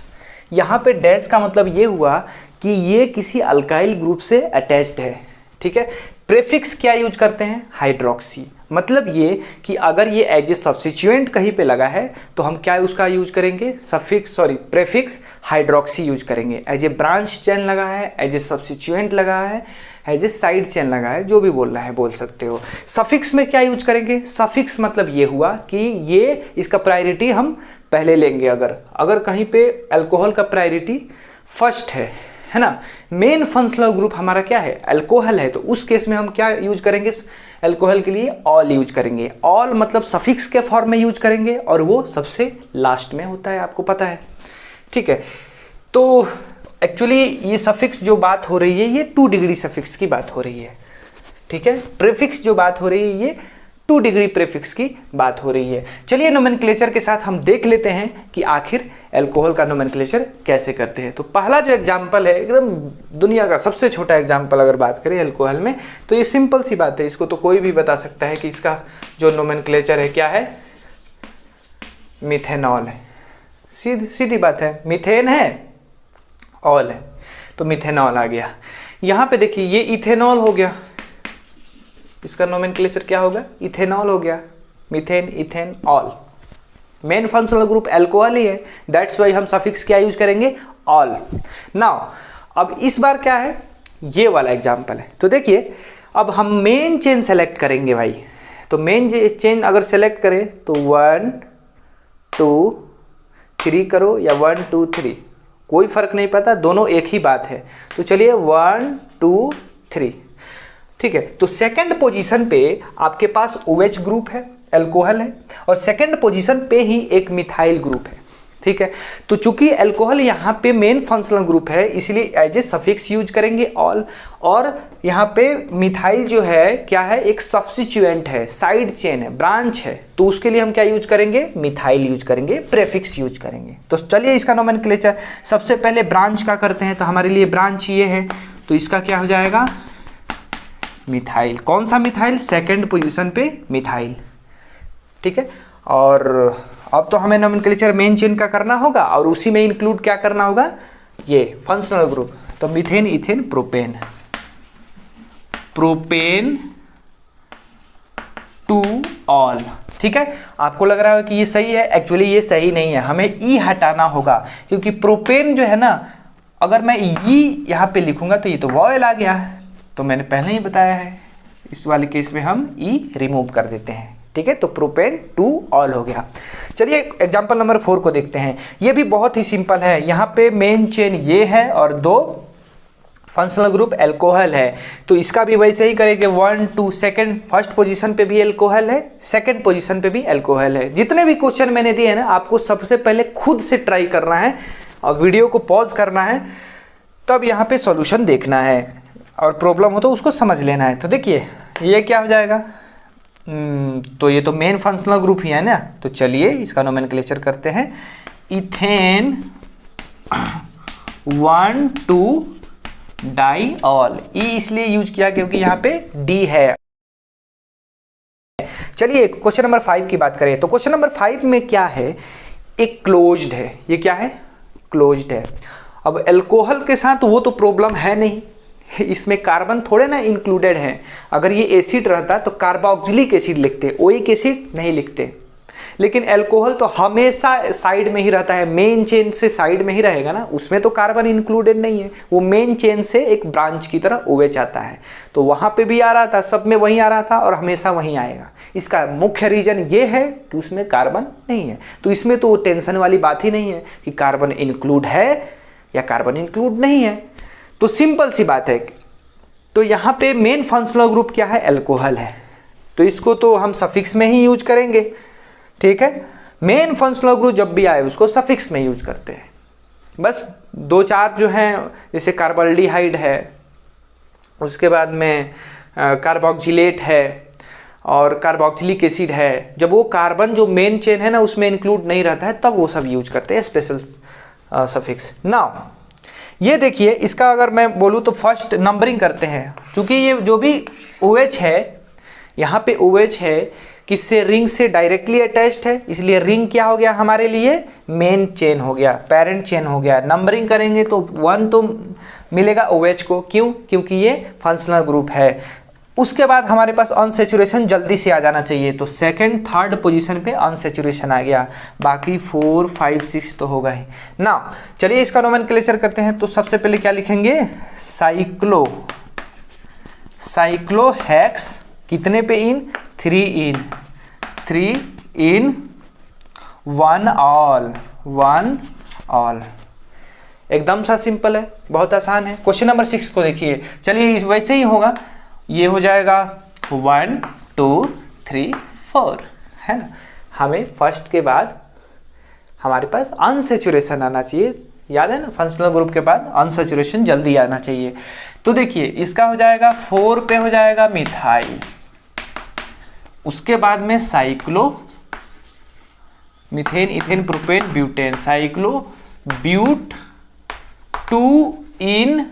यहाँ पे डैश का मतलब ये हुआ कि ये किसी अल्काइल ग्रुप से अटैच्ड है, ठीक है। प्रेफिक्स क्या यूज करते हैं? हाइड्रोक्सी। मतलब ये कि अगर ये एज ए सब्स्टिट्यूएंट कहीं पे लगा है तो हम क्या उसका यूज करेंगे? प्रेफिक्स हाइड्रोक्सी यूज करेंगे। एज ए ब्रांच चेन लगा है, एज ए सब्स्टिट्यूएंट लगा है, एज ए साइड चेन लगा है, जो भी बोलना है बोल सकते हो। सफिक्स में क्या यूज करेंगे? सफिक्स मतलब ये हुआ कि ये इसका प्रायोरिटी हम पहले लेंगे। अगर कहीं पे अल्कोहल का प्रायोरिटी फर्स्ट है ना, मेन फंक्शनल ग्रुप हमारा क्या है? अल्कोहल है, तो उस केस में हम क्या यूज करेंगे? अल्कोहल के लिए ऑल यूज करेंगे। ऑल मतलब सफिक्स के फॉर्म में यूज करेंगे और वो सबसे लास्ट में होता है, आपको पता है, ठीक है। तो एक्चुअली ये सफिक्स जो बात हो रही है ये 2 डिग्री सफिक्स की बात हो रही है, ठीक है। प्रीफिक्स जो बात हो रही है ये 2 डिग्री प्रीफिक्स की बात हो रही है। चलिए नोमेनक्लेचर के साथ हम देख लेते हैं कि आखिर अल्कोहल का नोमेनक्लेचर कैसे करते हैं। तो पहला जो एग्जाम्पल है, एकदम दुनिया का सबसे छोटा एग्जाम्पल अगर बात करें अल्कोहल में, तो ये सिंपल सी बात है, इसको तो कोई भी बता सकता है कि इसका जो नोमेनक्लेचर है क्या है? मिथेनॉल है। सीधी बात है, मिथेन है, ऑल है, तो मिथेनॉल आ गया। यहाँ पे देखिए ये इथेनॉल हो गया, इसका नोमेनक्लेचर क्या होगा? इथेनॉल हो गया। Methane, ethane, ol. Main functional group alcohol ही है, दैट्स वाई हम सफिक्स क्या यूज करेंगे? ऑल। नाउ अब इस बार क्या है? ये वाला एग्जाम्पल है। तो देखिए अब हम मेन चेन सेलेक्ट करेंगे भाई। तो मेन चेन अगर सेलेक्ट करें तो 1 2 3 करो या 1 2 3, कोई फर्क नहीं पड़ता, दोनों एक ही बात है। तो चलिए 1 2 3, ठीक है। तो सेकंड पोजीशन पे आपके पास OH ग्रुप है, अल्कोहल है, और सेकंड पोजीशन पे ही एक मिथाइल ग्रुप है, ठीक है। तो चूंकि अल्कोहल यहाँ पे मेन फंक्शनल ग्रुप है इसलिए एज ए सफिक्स यूज करेंगे ऑल, और यहाँ पे मिथाइल जो है क्या है? एक सब्स्टिट्यूएंट है, साइड चेन है, ब्रांच है, तो उसके लिए हम क्या यूज करेंगे? मिथाइल यूज करेंगे, प्रेफिक्स यूज करेंगे। तो चलिए इसका नोमेनक्लेचर सबसे पहले ब्रांच का करते हैं। तो हमारे लिए ब्रांच ये है, तो इसका क्या हो जाएगा? मिथाइल। कौन सा मिथाइल? सेकंड पोजीशन पे मिथाइल, ठीक है। और अब तो हमें नोमेनक्लेचर मेन चेन का करना होगा और उसी में इंक्लूड क्या करना होगा? ये फंक्शनल ग्रुप। तो methane, ethane, propane, propane two all, ठीक है। आपको लग रहा है कि ये सही है, एक्चुअली ये सही नहीं है, हमें ई हटाना होगा, क्योंकि प्रोपेन जो है ना, अगर मैं ई यहाँ पे लिखूंगा तो ये तो वॉयल आ गया, तो मैंने पहले ही बताया है, इस वाले केस में हम ई रिमूव कर देते हैं, ठीक है। तो प्रोपेन टू ऑल हो गया। चलिए एग्जांपल नंबर 4 को देखते हैं। ये भी बहुत ही सिंपल है। यहाँ पे मेन चेन ये है और 2 फंक्शनल ग्रुप अल्कोहल है, तो इसका भी वैसे ही करेंगे 1 2। सेकंड फर्स्ट पोजीशन पे भी अल्कोहल है, सेकंड पोजीशन पे भी अल्कोहल है। जितने भी क्वेश्चन मैंने दिए हैं ना, आपको सबसे पहले खुद से ट्राई करना है और वीडियो को पॉज करना है, तब यहाँ पे सॉल्यूशन देखना है, और प्रॉब्लम हो तो उसको समझ लेना है। तो देखिए ये क्या हो जाएगा? तो ये तो मेन फंक्शनल ग्रुप ही है ना, तो चलिए इसका नोमेनक्लेचर करते हैं। Ethane 1 2 diol. ई इसलिए यूज किया क्योंकि यहाँ पे डी है। चलिए क्वेश्चन नंबर 5 की बात करें। तो क्वेश्चन नंबर 5 में क्या है? एक क्लोज्ड है। ये क्या है? क्लोज्ड है। अब अल्कोहल के साथ वो तो प्रॉब्लम है नहीं, इसमें कार्बन थोड़े ना इंक्लूडेड है। अगर ये एसिड रहता तो कार्बोक्सिलिक एसिड लिखते, ओइक एसिड नहीं लिखते। लेकिन अल्कोहल तो हमेशा साइड में ही रहता है, मेन चेन से साइड में ही रहेगा ना, उसमें तो कार्बन इंक्लूडेड नहीं है, वो मेन चेन से एक ब्रांच की तरह OH आता है। तो वहाँ पे भी आ रहा था, सब में वहीं आ रहा था और हमेशा वहीं आएगा। इसका मुख्य रीजन ये है कि उसमें कार्बन नहीं है। तो इसमें तो टेंशन वाली बात ही नहीं है कि कार्बन इंक्लूड है या कार्बन इंक्लूड नहीं है, तो सिंपल सी बात है। तो यहाँ पे मेन फंक्शनल ग्रुप क्या है? अल्कोहल है, तो इसको तो हम सफिक्स में ही यूज करेंगे, ठीक है। मेन फंक्शनल ग्रुप जब भी आए उसको सफिक्स में यूज करते हैं। बस 2-4 जो हैं, जैसे कार्बल्डिहाइड है, उसके बाद में कार्बोक्सिलेट है, और कार्बोक्सिलिक एसिड है, जब वो कार्बन जो मेन चेन है ना उसमें इंक्लूड नहीं रहता है तब वो सब यूज करते हैं स्पेशल सफिक्स। नाउ ये देखिए, इसका अगर मैं बोलूँ तो फर्स्ट नंबरिंग करते हैं, क्योंकि ये जो भी OH है, यहाँ पे OH है किससे, रिंग से डायरेक्टली अटैच्ड है, इसलिए रिंग क्या हो गया हमारे लिए, मेन चेन हो गया, पेरेंट चेन हो गया। नंबरिंग करेंगे तो 1 तो मिलेगा OH को, क्यों, क्योंकि ये फंक्शनल ग्रुप है। उसके बाद हमारे पास अनसैचुरेशन जल्दी से आ जाना चाहिए, तो सेकंड थर्ड पोजीशन पे अनसैचुरेशन आ गया, बाकी 4 5 6 तो होगा ही ना। चलिए इसका नोमेनक्लेचर करते हैं। तो सबसे पहले क्या लिखेंगे, साइक्लोहेक्स, कितने पे इन, 3 इन 1 ऑल। एकदम सा सिंपल है, बहुत आसान है। क्वेश्चन नंबर 6 को देखिए, चलिए वैसे ही होगा, ये हो जाएगा 1 2 3 4, है ना। हमें फर्स्ट के बाद हमारे पास अनसैचुरेशन आना चाहिए, याद है ना, फंक्शनल ग्रुप के बाद अनसैचुरेशन जल्दी आना चाहिए। तो देखिए इसका हो जाएगा 4 पे हो जाएगा मिथाइल, उसके बाद में cyclo, methane ethane propane butane, cyclo but 2 en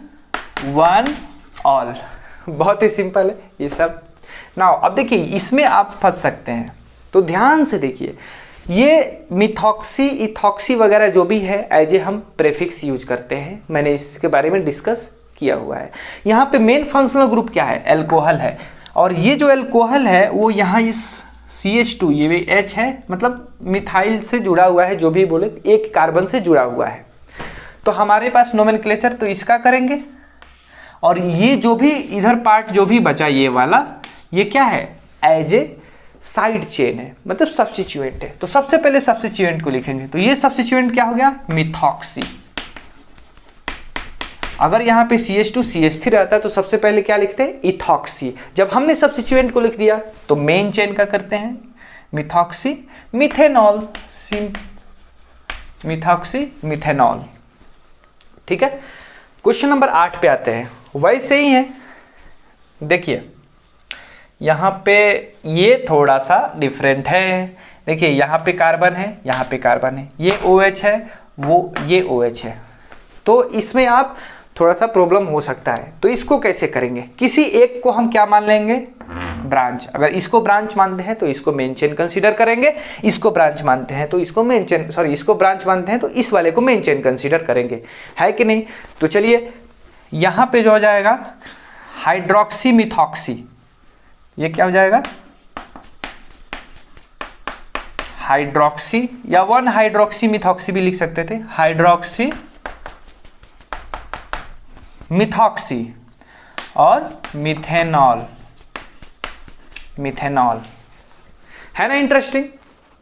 1 ol. बहुत ही सिंपल है ये सब। नाउ अब देखिए इसमें आप फंस सकते हैं, तो ध्यान से देखिए, ये मिथॉक्सी इथॉक्सी वगैरह जो भी है एज ए हम प्रेफिक्स यूज करते हैं, मैंने इसके बारे में डिस्कस किया हुआ है। यहाँ पे मेन फंक्शनल ग्रुप क्या है, एल्कोहल है, और ये जो एल्कोहल है वो यहाँ इस CH2, ये भी H है, मतलब मिथाइल से जुड़ा हुआ है, जो भी बोले एक कार्बन से जुड़ा हुआ है। तो हमारे पास नोमेनक्लेचर तो इसका करेंगे, और ये जो भी इधर पार्ट जो भी बचा ये वाला, ये क्या है, एज ए साइड चेन है, मतलब सब्स्टिट्यूएंट है। तो सबसे पहले सब्स्टिट्यूएंट को लिखेंगे, तो ये सब्स्टिट्यूएंट क्या हो गया, मिथॉक्सी। अगर यहाँ पे CH2 CH3 रहता है तो सबसे पहले क्या लिखते हैं, इथॉक्सी। जब हमने सब्स्टिट्यूएंट को लिख दिया तो मेन चेन का करते हैं मिथॉक्सी मिथेनॉल, मिथॉक्सी मिथेनॉल। ठीक है, क्वेश्चन नंबर 8 पे आते हैं। वैसे ही है, देखिए यहाँ पे ये थोड़ा सा डिफरेंट है। देखिए यहाँ पे कार्बन है, यहाँ पे कार्बन है, ये OH है, वो ये OH है, तो इसमें आप थोड़ा सा प्रॉब्लम हो सकता है। तो इसको कैसे करेंगे, किसी एक को हम क्या मान लेंगे, ब्रांच। अगर इसको ब्रांच मानते हैं तो इसको मेन चेन कंसीडर करेंगे, इसको ब्रांच मानते हैं तो इसको मेन चेन, सॉरी इसको ब्रांच मानते हैं तो इस वाले को मेन चेन कंसीडर करेंगे, है कि नहीं। तो चलिए यहाँ पे जो हो जाएगा हाइड्रोक्सी मिथॉक्सी, ये क्या हो जाएगा, हाइड्रोक्सी, या 1 हाइड्रोक्सी मिथॉक्सी भी लिख सकते थे, हाइड्रोक्सी मिथॉक्सी और मिथेनॉल, मिथेनॉल, है ना इंटरेस्टिंग।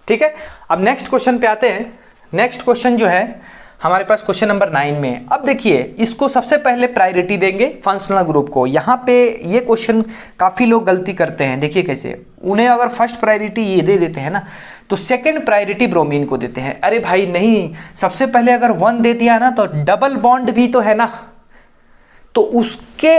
ठीक है, अब नेक्स्ट क्वेश्चन पे आते हैं। नेक्स्ट क्वेश्चन जो है हमारे पास क्वेश्चन नंबर 9 में। अब देखिए इसको सबसे पहले प्रायोरिटी देंगे फंक्शनल ग्रुप को। यहाँ पे ये क्वेश्चन काफ़ी लोग गलती करते हैं, देखिए कैसे, उन्हें अगर फर्स्ट प्रायोरिटी ये दे देते हैं ना तो सेकंड प्रायोरिटी ब्रोमीन को देते हैं। अरे भाई नहीं, सबसे पहले अगर 1 दे दिया ना तो डबल बॉन्ड भी तो है ना, तो उसके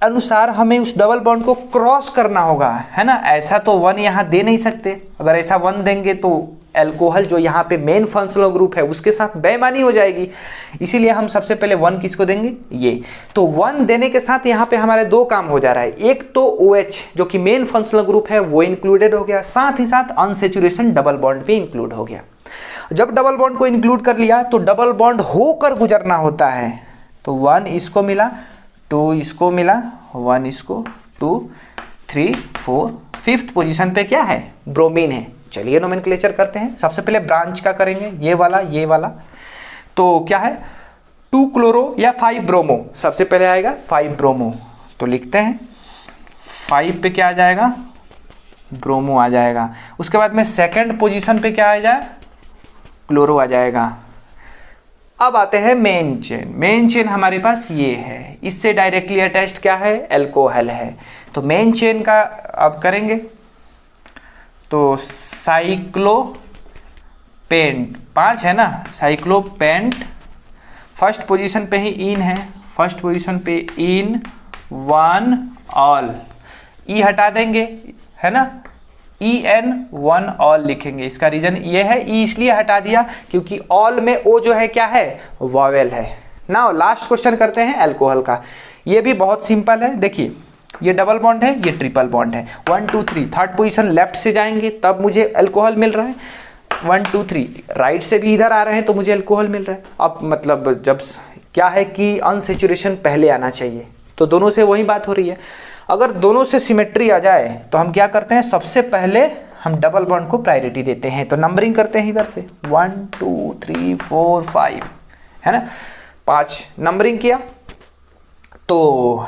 अनुसार हमें उस डबल बॉन्ड को क्रॉस करना होगा, है ना। ऐसा तो 1 यहाँ दे नहीं सकते, अगर ऐसा 1 देंगे तो एल्कोहल जो यहाँ पे मेन फंक्शनल ग्रुप है उसके साथ बेईमानी हो जाएगी, इसीलिए हम सबसे पहले 1 किसको देंगे, ये। तो 1 देने के साथ यहाँ पे हमारे 2 काम हो जा रहा है, एक तो OH जो कि मेन फंक्शनल ग्रुप है वो इंक्लूडेड हो गया, साथ ही साथ अनसैचुरेशन डबल बॉन्ड भी इंक्लूड हो गया। जब डबल बॉन्ड को इंक्लूड कर लिया तो डबल बॉन्ड होकर गुजरना होता है, तो 1 इसको मिला, 2 इसको मिला, 1 इसको, 2 3 4, 5th पोजीशन पे क्या है, ब्रोमीन है। चलिए नोमेनक्लेचर करते हैं। सबसे पहले ब्रांच का करेंगे, ये वाला, तो क्या है, 2 क्लोरो या 5 ब्रोमो। सबसे पहले आएगा 5 ब्रोमो, तो लिखते हैं 5 पे क्या आ जाएगा, ब्रोमो आ जाएगा। उसके बाद में सेकंड पोजीशन पे क्या आ जाए, क्लोरो आ जाएगा। अब आते हैं मेन चेन। मेन चेन हमारे पास ये है, इससे डायरेक्टली अटैच्ड क्या है, एल्कोहल है। तो मेन चेन का अब करेंगे, तो साइक्लोपेंट 5 है ना, साइक्लोपेंट फर्स्ट पोजीशन पे ही इन है, फर्स्ट पोजीशन पे इन 1 ऑल, ई हटा देंगे है ना, EN1 ऑल लिखेंगे। इसका रीजन ये है, ई इसलिए हटा दिया क्योंकि ऑल में ओ जो है क्या है, वॉवेल है। नाउ लास्ट क्वेश्चन करते हैं अल्कोहल का। ये भी बहुत सिंपल है। देखिए ये डबल बॉन्ड है, ये ट्रिपल बॉन्ड है। 1 2 3 थर्ड पोजीशन लेफ्ट से जाएंगे तब मुझे अल्कोहल मिल रहा है। 1 2 3 राइट से भी इधर आ रहे हैं तो मुझे अल्कोहल मिल रहा है। अब मतलब जब क्या है कि अनसेचुरेशन पहले आना चाहिए, तो दोनों से वही बात हो रही है। अगर दोनों से सिमेट्री आ जाए तो हम क्या करते हैं, सबसे पहले हम डबल बॉन्ड को प्रायोरिटी देते हैं। तो नंबरिंग करते हैं इधर से 1 2 3 4 5, है ना, 5 नंबरिंग किया। तो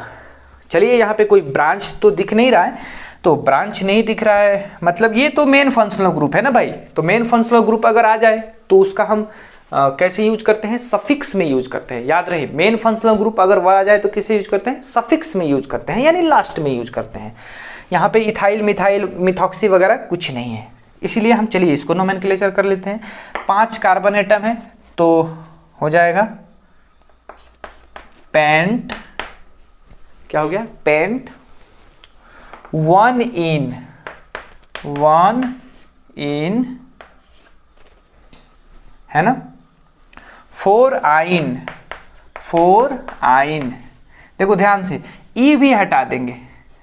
चलिए यहाँ पे कोई ब्रांच तो दिख नहीं रहा है, तो ब्रांच नहीं दिख रहा है मतलब ये तो मेन फंक्शनल ग्रुप है ना भाई। तो मेन फंक्शनल ग्रुप अगर आ जाए तो उसका हम कैसे यूज करते हैं, सफिक्स में यूज करते हैं। याद रहे, मेन फंक्शनल ग्रुप अगर वह आ जाए तो किसे यूज करते हैं, सफिक्स में यूज करते हैं, यानी लास्ट में यूज करते हैं। यहाँ पे इथाइल मिथाइल मिथॉक्सी वगैरह कुछ नहीं है, इसीलिए हम चलिए इसको नोमेनक्लेचर कर लेते हैं। 5 कार्बन एटम है तो हो जाएगा पेंट, क्या हो गया, पेंट 1 इन, है ना, 4 आइन। देखो ध्यान से, ई भी हटा देंगे,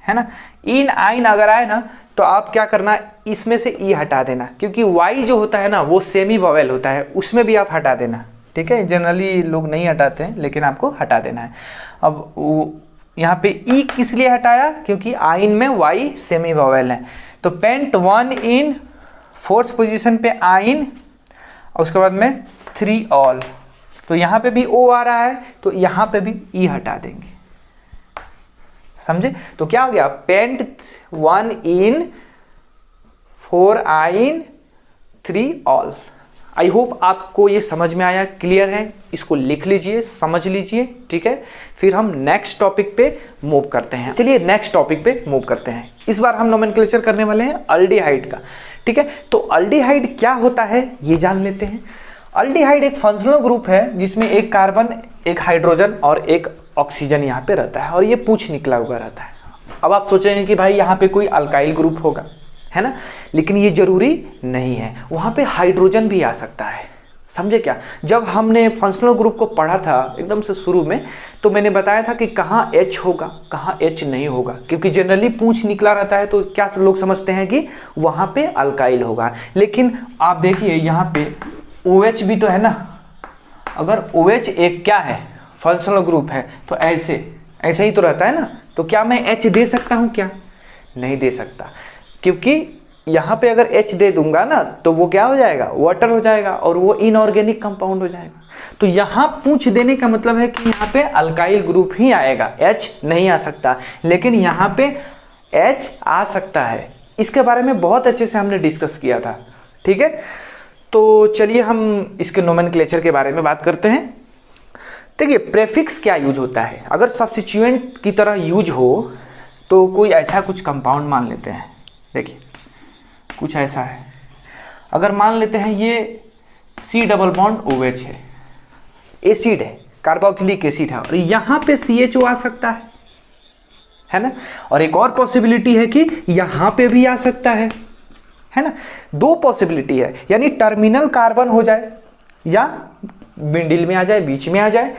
है ना। इन आइन अगर आए ना तो आप क्या करना, इसमें से ई हटा देना, क्योंकि वाई जो होता है ना वो सेमी वॉवेल होता है, उसमें भी आप हटा देना, ठीक है। जनरली लोग नहीं हटाते हैं लेकिन आपको हटा देना है। अब यहाँ पे ई किस लिए हटाया, क्योंकि आइन में वाई सेमी वॉवेल है। तो पेंट 1 इन, 4th पोजीशन पे आइन, और उसके बाद में 3 ऑल। तो यहाँ पे भी ओ आ रहा है तो यहाँ पे भी ई हटा देंगे, समझे। तो क्या हो गया, पेंट 1 इन, 4 आइन, 3 ऑल। आई होप आपको ये समझ में आया, क्लियर है। इसको लिख लीजिए, समझ लीजिए, ठीक है। फिर हम नेक्स्ट टॉपिक पे मूव करते हैं। चलिए नेक्स्ट टॉपिक पे मूव करते हैं। इस बार हम नोमेनक्लेचर करने वाले हैं अल्डिहाइड का, ठीक है। तो अल्डिहाइड क्या होता है ये जान लेते हैं। अल्डिहाइड एक फंक्शनल ग्रुप है जिसमें एक कार्बन, एक हाइड्रोजन और एक ऑक्सीजन यहाँ पे रहता है, और ये पूंछ निकला हुआ रहता है। अब आप सोचेंगे कि भाई यहाँ पे कोई अल्काइल ग्रुप होगा, है ना, लेकिन ये जरूरी नहीं है, वहाँ पे हाइड्रोजन भी आ सकता है, समझे क्या। जब हमने फंक्शनल ग्रुप को पढ़ा था एकदम से शुरू में, तो मैंने बताया था कि कहाँ H होगा कहाँ H नहीं होगा, क्योंकि जनरली पूंछ निकला रहता है तो क्या लोग समझते हैं कि वहाँ पे अल्काइल होगा। लेकिन आप देखिए यहाँ पे OH भी तो है ना, अगर OH एक क्या है, फंक्शनल ग्रुप है, तो ऐसे ही तो रहता है ना। तो क्या मैं H दे सकता हूँ, क्या नहीं दे सकता, क्योंकि यहाँ पे अगर H दे दूंगा ना तो वो क्या हो जाएगा, वाटर हो जाएगा, और वो इनऑर्गेनिक कंपाउंड हो जाएगा। तो यहाँ पूंछ देने का मतलब है कि यहाँ पे अल्काइल ग्रुप ही आएगा, H नहीं आ सकता। लेकिन यहाँ पे H आ सकता है, इसके बारे में बहुत अच्छे से हमने डिस्कस किया था, ठीक है। तो चलिए हम इसके नोमेनक्लेचर के बारे में बात करते हैं। देखिए प्रेफिक्स क्या यूज होता है, अगर सब्स्टिट्यूएंट की तरह यूज हो तो कोई ऐसा कुछ कंपाउंड मान लेते हैं। देखिए कुछ ऐसा है, अगर मान लेते हैं ये C डबल बॉन्ड OH है, एसिड है, कार्बोक्सिलिक एसिड है, और यहाँ पे CHO आ सकता है ना। और एक और पॉसिबिलिटी है कि यहाँ पे भी आ सकता है ना। 2 पॉसिबिलिटी है, यानी टर्मिनल कार्बन हो जाए या मिडिल में आ जाए, बीच में आ जाए।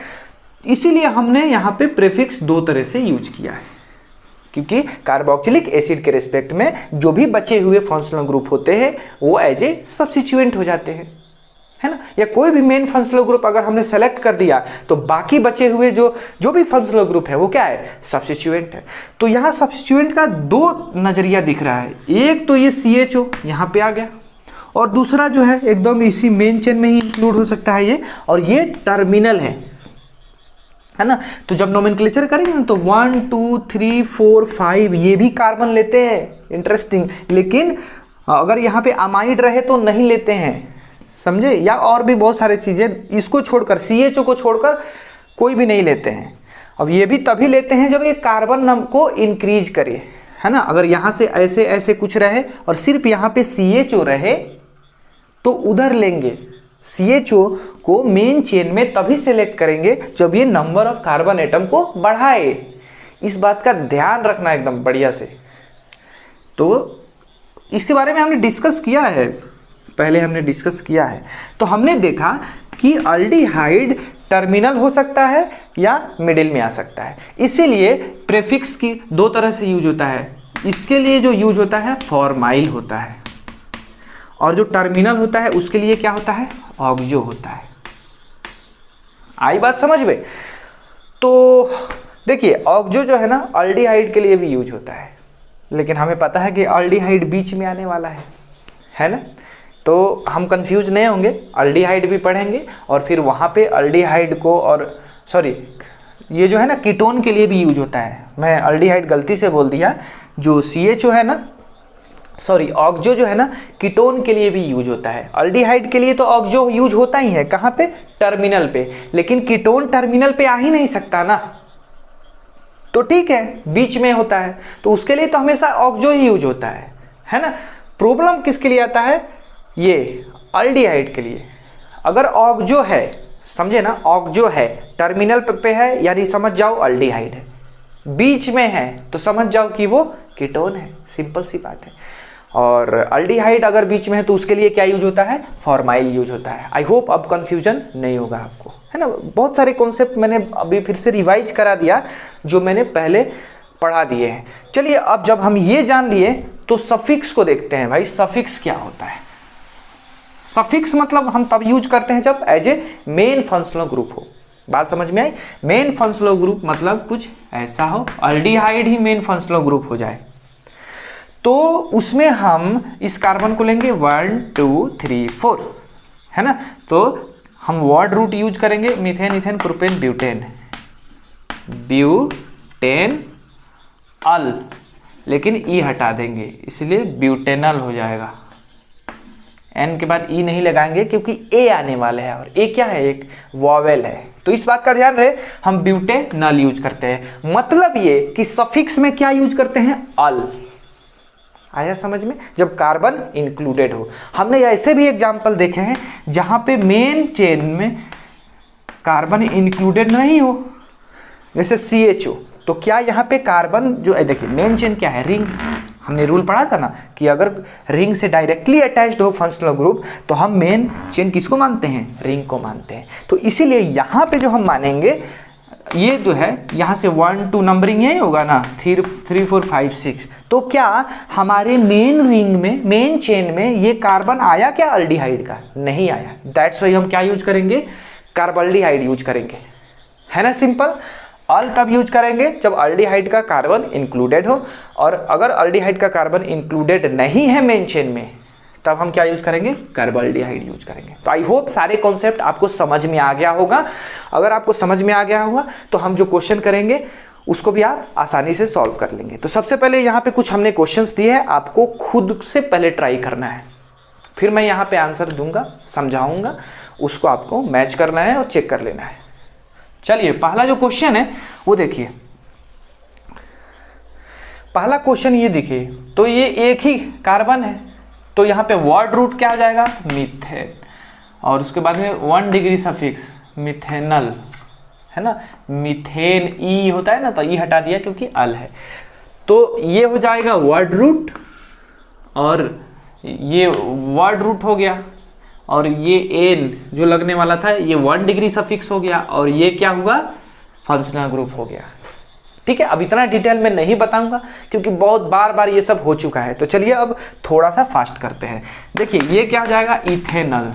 इसीलिए हमने यहाँ पे प्रीफिक्स 2 तरह से यूज किया है, क्योंकि कार्बोक्सिलिक एसिड के रिस्पेक्ट में जो भी बचे हुए फंक्शनल ग्रुप होते हैं वो एज ए सब्स्टिट्यूएंट हो जाते हैं, है ना। या कोई भी मेन फंक्शनल ग्रुप अगर हमने सेलेक्ट कर दिया तो बाकी बचे हुए जो भी फंक्शनल ग्रुप है वो क्या है, सब्स्टिट्यूएंट है। तो यहाँ सब्स्टिट्यूएंट का 2 नजरिया दिख रहा है। एक तो ये CHO यहाँ पे आ गया, और दूसरा जो है एकदम इसी मेन चेन में ही इंक्लूड हो सकता है ये, और ये टर्मिनल है ना। तो जब नोमेनक्लेचर करेंगे ना तो 1 2 3 4 5 ये भी कार्बन लेते हैं, इंटरेस्टिंग। लेकिन अगर यहाँ पे अमाइड रहे तो नहीं लेते हैं, समझे। या और भी बहुत सारे चीज़ें, इसको छोड़कर CHO को छोड़कर कोई भी नहीं लेते हैं। अब ये भी तभी लेते हैं जब ये कार्बन नंबर को इंक्रीज करे, है ना। अगर यहाँ से ऐसे ऐसे कुछ रहे और सिर्फ यहाँ पे CHO रहे तो उधर लेंगे। CHO को मेन चेन में तभी सेलेक्ट करेंगे जब ये नंबर ऑफ कार्बन एटम को बढ़ाए। इस बात का ध्यान रखना एकदम बढ़िया से। तो इसके बारे में हमने डिस्कस किया है, पहले हमने डिस्कस किया है। तो हमने देखा कि अल्डिहाइड टर्मिनल हो सकता है या मिडिल में आ सकता है, इसीलिए प्रेफिक्स की दो तरह से यूज होता है। इसके लिए जो यूज होता है फॉर्माइल होता है, और जो टर्मिनल होता है उसके लिए क्या होता है, ऑक्जो होता है। आई बात समझ में? तो देखिए ऑक्जो जो है ना अल्डिहाइड के लिए भी यूज होता है, लेकिन हमें पता है कि अल्डिहाइड बीच में आने वाला है ना, तो हम कंफ्यूज नहीं होंगे, अल्डिहाइड भी पढ़ेंगे और फिर वहाँ पे अल्डिहाइड को, और सॉरी ये जो है ना कीटोन के लिए भी यूज होता है। मैं अल्डिहाइड गलती से बोल दिया, जो CHO है ना, सॉरी ऑक्जो जो है ना कीटोन के लिए भी यूज होता है। अल्डिहाइड के लिए तो ऑक्जो यूज होता ही है, कहाँ पे, टर्मिनल पे, लेकिन कीटोन टर्मिनल पे आ ही नहीं सकता ना, तो ठीक है बीच में होता है, तो उसके लिए तो हमेशा ऑक्जो ही यूज होता है ना। प्रॉब्लम किसके लिए आता है, ये अल्डिहाइड के लिए। अगर ऑक्जो है, समझे ना, ऑक्जो है टर्मिनल पे है, यानी समझ जाओ अल्डिहाइड है, बीच में है तो समझ जाओ कि वो कीटोन है, सिंपल सी बात है। और अल्डिहाइड अगर बीच में है तो उसके लिए क्या यूज होता है, फॉर्माइल यूज होता है। आई होप अब कंफ्यूजन नहीं होगा आपको, है ना। बहुत सारे कॉन्सेप्ट मैंने अभी फिर से रिवाइज करा दिया जो मैंने पहले पढ़ा दिए हैं। चलिए अब जब हम ये जान लिए तो सफिक्स को देखते हैं। भाई सफिक्स क्या होता है? सफिक्स मतलब हम तब यूज करते हैं जब as a main functional group हो। बात समझ में आई? मेन फंक्शनल ग्रुप मतलब कुछ ऐसा हो, अल्डिहाइड ही मेन फंक्शनल ग्रुप हो जाए, तो उसमें हम इस कार्बन को लेंगे 1 2 3 4, है ना। तो हम वर्ड रूट यूज करेंगे, methane ethane propane butane, butane al, लेकिन ई हटा देंगे इसलिए ब्यूटेनल हो जाएगा। एन के बाद ई नहीं लगाएंगे क्योंकि ए आने वाला है, और ए क्या है, एक वॉवेल है, तो इस बात का ध्यान रहे, हम ब्यूटेनल यूज करते हैं। मतलब ये कि सफिक्स में क्या यूज करते हैं, अल। आया समझ में? जब कार्बन इंक्लूडेड हो। हमने ऐसे भी एग्जाम्पल देखे हैं जहां पे मेन चेन में कार्बन इंक्लूडेड नहीं हो, जैसे CHO, तो क्या यहाँ पे कार्बन जो है, देखिए मेन चेन क्या है, रिंग। हमने रूल पढ़ा था ना कि अगर रिंग से डायरेक्टली अटैच्ड हो फंक्शनल ग्रुप तो हम मेन चेन किसको मानते हैं, रिंग को मानते हैं। तो इसीलिए यहाँ पे जो हम मानेंगे, ये जो है यहाँ से 1 2 नंबरिंग यही होगा ना, 3 4 5 6, तो क्या हमारे मेन रिंग में, मेन चेन में ये कार्बन आया क्या अल्डिहाइड का? नहीं आया। दैट्स वाई हम क्या यूज करेंगे, कार्बल्डिहाइड यूज करेंगे, है ना, सिंपल। अल तब यूज करेंगे जब अल्डिहाइड का कार्बन इंक्लूडेड हो, और अगर अल्डिहाइड का कार्बन इंक्लूडेड नहीं है मेन चेन में, तब हम क्या यूज करेंगे, कार्बल्डिहाइड यूज करेंगे। तो आई होप सारे कॉन्सेप्ट आपको समझ में आ गया होगा। अगर आपको समझ में आ गया होगा तो हम जो क्वेश्चन करेंगे उसको भी आप आसानी से सॉल्व कर लेंगे। तो सबसे पहले यहाँ पे कुछ हमने क्वेश्चंस दिए हैं, आपको खुद से पहले ट्राई करना है, फिर मैं यहाँ पे आंसर दूंगा, समझाऊंगा, उसको आपको मैच करना है और चेक कर लेना है। चलिए पहला जो क्वेश्चन है वो देखिए, पहला क्वेश्चन ये देखिए, तो ये एक ही कार्बन है, तो यहाँ पे वर्ड रूट क्या आ जाएगा, मीथेन, और उसके बाद में 1 डिग्री सफिक्स मिथेनल, है ना। मीथेन ई होता है ना, तो ई हटा दिया क्योंकि अल है, तो ये हो जाएगा वर्ड रूट, और ये वर्ड रूट हो गया, और ये एन जो लगने वाला था ये 1 डिग्री सफिक्स हो गया, और ये क्या हुआ, फंक्शनल ग्रुप हो गया। ठीक है, अब इतना डिटेल में नहीं बताऊंगा क्योंकि बहुत बार बार ये सब हो चुका है। तो चलिए अब थोड़ा सा फास्ट करते हैं। देखिए ये क्या हो जाएगा, इथेनल,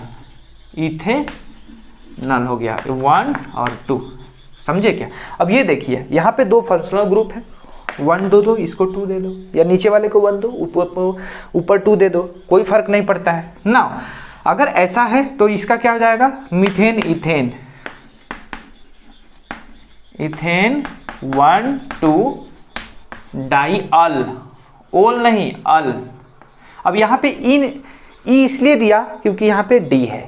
इथेनल हो गया 1 और 2, समझे क्या। अब ये देखिए यहाँ पे 2 फंक्शनल ग्रुप है, 1 दो, इसको 2 दे दो, या नीचे वाले को 1 दो, ऊपर 2 दे दो, कोई फर्क नहीं पड़ता है ना। अगर ऐसा है तो इसका क्या हो जाएगा, मीथेन इथेन, इथेन 1 2 डाई अल, ओल नहीं अल। अब यहाँ पे ई इसलिए दिया क्योंकि यहाँ पे डी है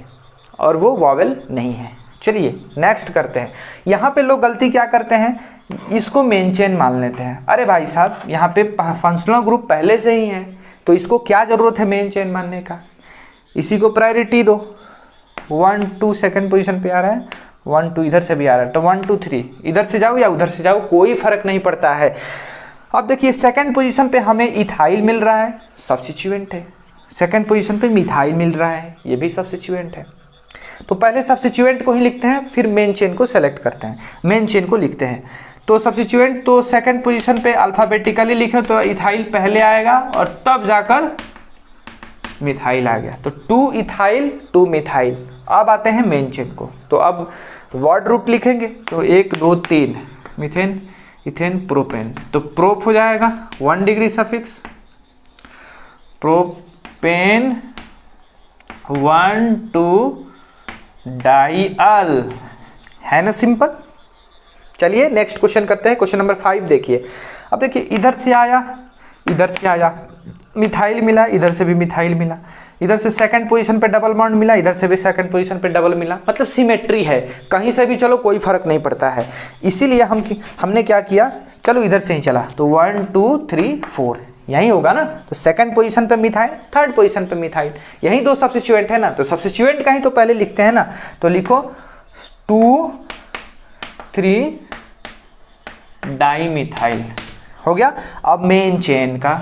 और वो वॉवेल नहीं है। चलिए नेक्स्ट करते हैं। यहाँ पे लोग गलती क्या करते हैं, इसको मेन चेन मान लेते हैं। अरे भाई साहब यहाँ पे फंक्शनल ग्रुप पहले से ही है, तो इसको क्या ज़रूरत है मेन चेन मानने का, इसी को प्रायोरिटी दो। 1 2 सेकंड पोजीशन पे आ रहा है, 1 2 इधर से भी आ रहा है, तो 1 2 3 इधर से जाओ या उधर से जाओ, कोई फर्क नहीं पड़ता है। अब देखिए सेकंड पोजीशन पे हमें इथाइल मिल रहा है, सब्स्टिट्यूएंट है। सेकंड पोजीशन पे मिथाइल मिल रहा है, ये भी सब्स्टिट्यूएंट है। तो पहले सब्स्टिट्यूएंट को ही लिखते हैं, फिर मेन चेन को सेलेक्ट करते हैं, मेन चेन को लिखते हैं। तो सब्स्टिट्यूएंट तो सेकंड पोजीशन पे अल्फ़ाबेटिकली लिखे तो इथाइल पहले आएगा और तब जाकर मिथाइल आ गया। तो 2 इथाइल 2 मिथाइल। अब आते हैं मेन चेन को, तो अब वर्ड रूट लिखेंगे तो 1 2 3 मीथेन इथेन प्रोपेन। तो प्रोप हो जाएगा 1 डिग्री सफिक्स, प्रोपेन 1 2 डाइअल, है ना सिंपल। चलिए नेक्स्ट क्वेश्चन करते हैं, क्वेश्चन नंबर 5 देखिए। अब देखिए इधर से आया, इधर से आया, मिथाइल मिला, इधर से भी मिथाइल मिला, इधर से सेकंड पोजीशन पे डबल बॉन्ड मिला, इधर से भी सेकंड पोजीशन पे डबल मिला, मतलब सिमेट्री है, कहीं से भी चलो कोई फर्क नहीं पड़ता है। इसीलिए हमने क्या किया, चलो इधर से ही चला, तो 1 2 3 4 यही होगा ना। तो सेकंड पोजीशन पे मिथाइल, थर्ड पोजीशन पे मिथाइल, यही 2 सब्स्टिट्यूएंट है ना। तो सब्स्टिट्यूएंट का ही तो पहले लिखते हैं ना, तो लिखो 2 3 डाइमिथाइल हो गया। अब मेन चेन का,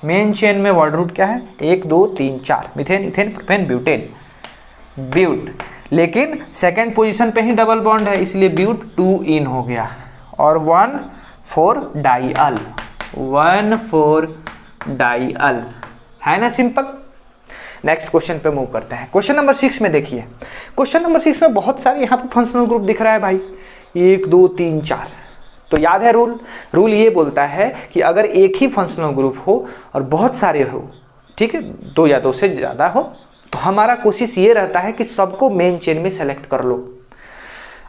मेन चेन में वर्ड रूट क्या है, 1 2 3 4 methane ethane propane butane, but. लेकिन सेकंड पोजीशन पे ही डबल बॉन्ड है, इसलिए ब्यूट 2 इन हो गया और 1 4 डाइअल, 1 4 डाइअल, है ना सिंपल। नेक्स्ट क्वेश्चन पे मूव करते हैं। क्वेश्चन नंबर 6 में देखिए, क्वेश्चन नंबर 6 में बहुत सारे यहाँ पे फंक्शनल ग्रुप दिख रहा है भाई, 1 2 3 4। तो याद है रूल ये बोलता है कि अगर एक ही फंक्शनल ग्रुप हो और बहुत सारे हो, ठीक है, 2 या 2 से ज़्यादा हो, तो हमारा कोशिश ये रहता है कि सबको मेन चेन में सेलेक्ट कर लो।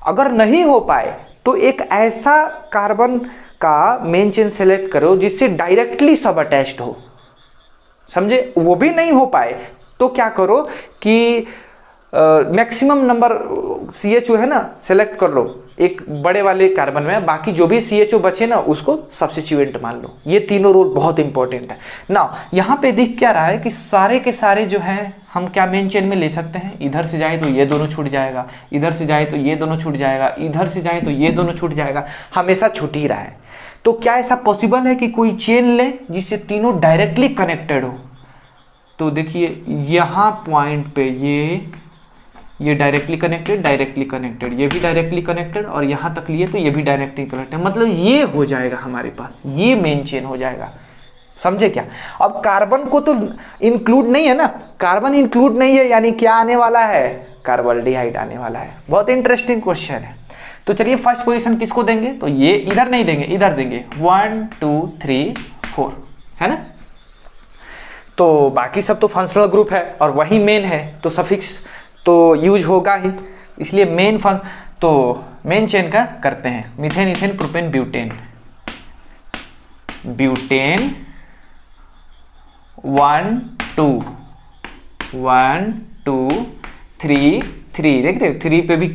अगर नहीं हो पाए तो एक ऐसा कार्बन का मेन चेन सेलेक्ट करो जिससे डायरेक्टली सब अटैच्ड हो, समझे। वो भी नहीं हो पाए तो क्या करो कि मैक्सिमम नंबर CHO है ना, सेलेक्ट कर लो एक बड़े वाले कार्बन में, बाकी जो भी CHO बचे ना उसको सब्स्टिट्यूएंट मान लो। ये तीनों रूल बहुत इंपॉर्टेंट है ना। यहाँ पे दिख क्या रहा है कि सारे के सारे जो हैं हम क्या मेन चेन में ले सकते हैं, इधर से जाए तो ये दोनों छूट जाएगा, इधर से जाए तो ये दोनों छूट जाएगा, इधर से जाए तो ये दोनों छूट जाएगा, हमेशा छूट ही रहा है। तो क्या ऐसा पॉसिबल है कि कोई चेन ले जिससे तीनों डायरेक्टली कनेक्टेड हो। तो देखिए यहाँ पॉइंट पे ये डायरेक्टली कनेक्टेड, ये भी डायरेक्टली कनेक्टेड, और यहाँ तक लिए तो ये भी डायरेक्टली कनेक्टेड, मतलब ये हो जाएगा हमारे पास, ये मेन चेन हो जाएगा, समझे क्या। अब कार्बन को तो इंक्लूड नहीं है ना, कार्बन इंक्लूड नहीं है, यानी क्या आने वाला है, कार्बल्डिहाइड आने वाला है। बहुत इंटरेस्टिंग क्वेश्चन है। तो चलिए फर्स्ट पोजीशन किसको देंगे, तो ये इधर नहीं देंगे, इधर देंगे 1 2 3 4, है ना। तो बाकी सब तो फंक्शनल ग्रुप है और वही मेन है, तो सफिक्स तो यूज होगा ही, इसलिए मेन चेन का करते हैं। Methane ethane propane butane, butane 1 2 1 2 3 3, देख रहे हो 3 पे भी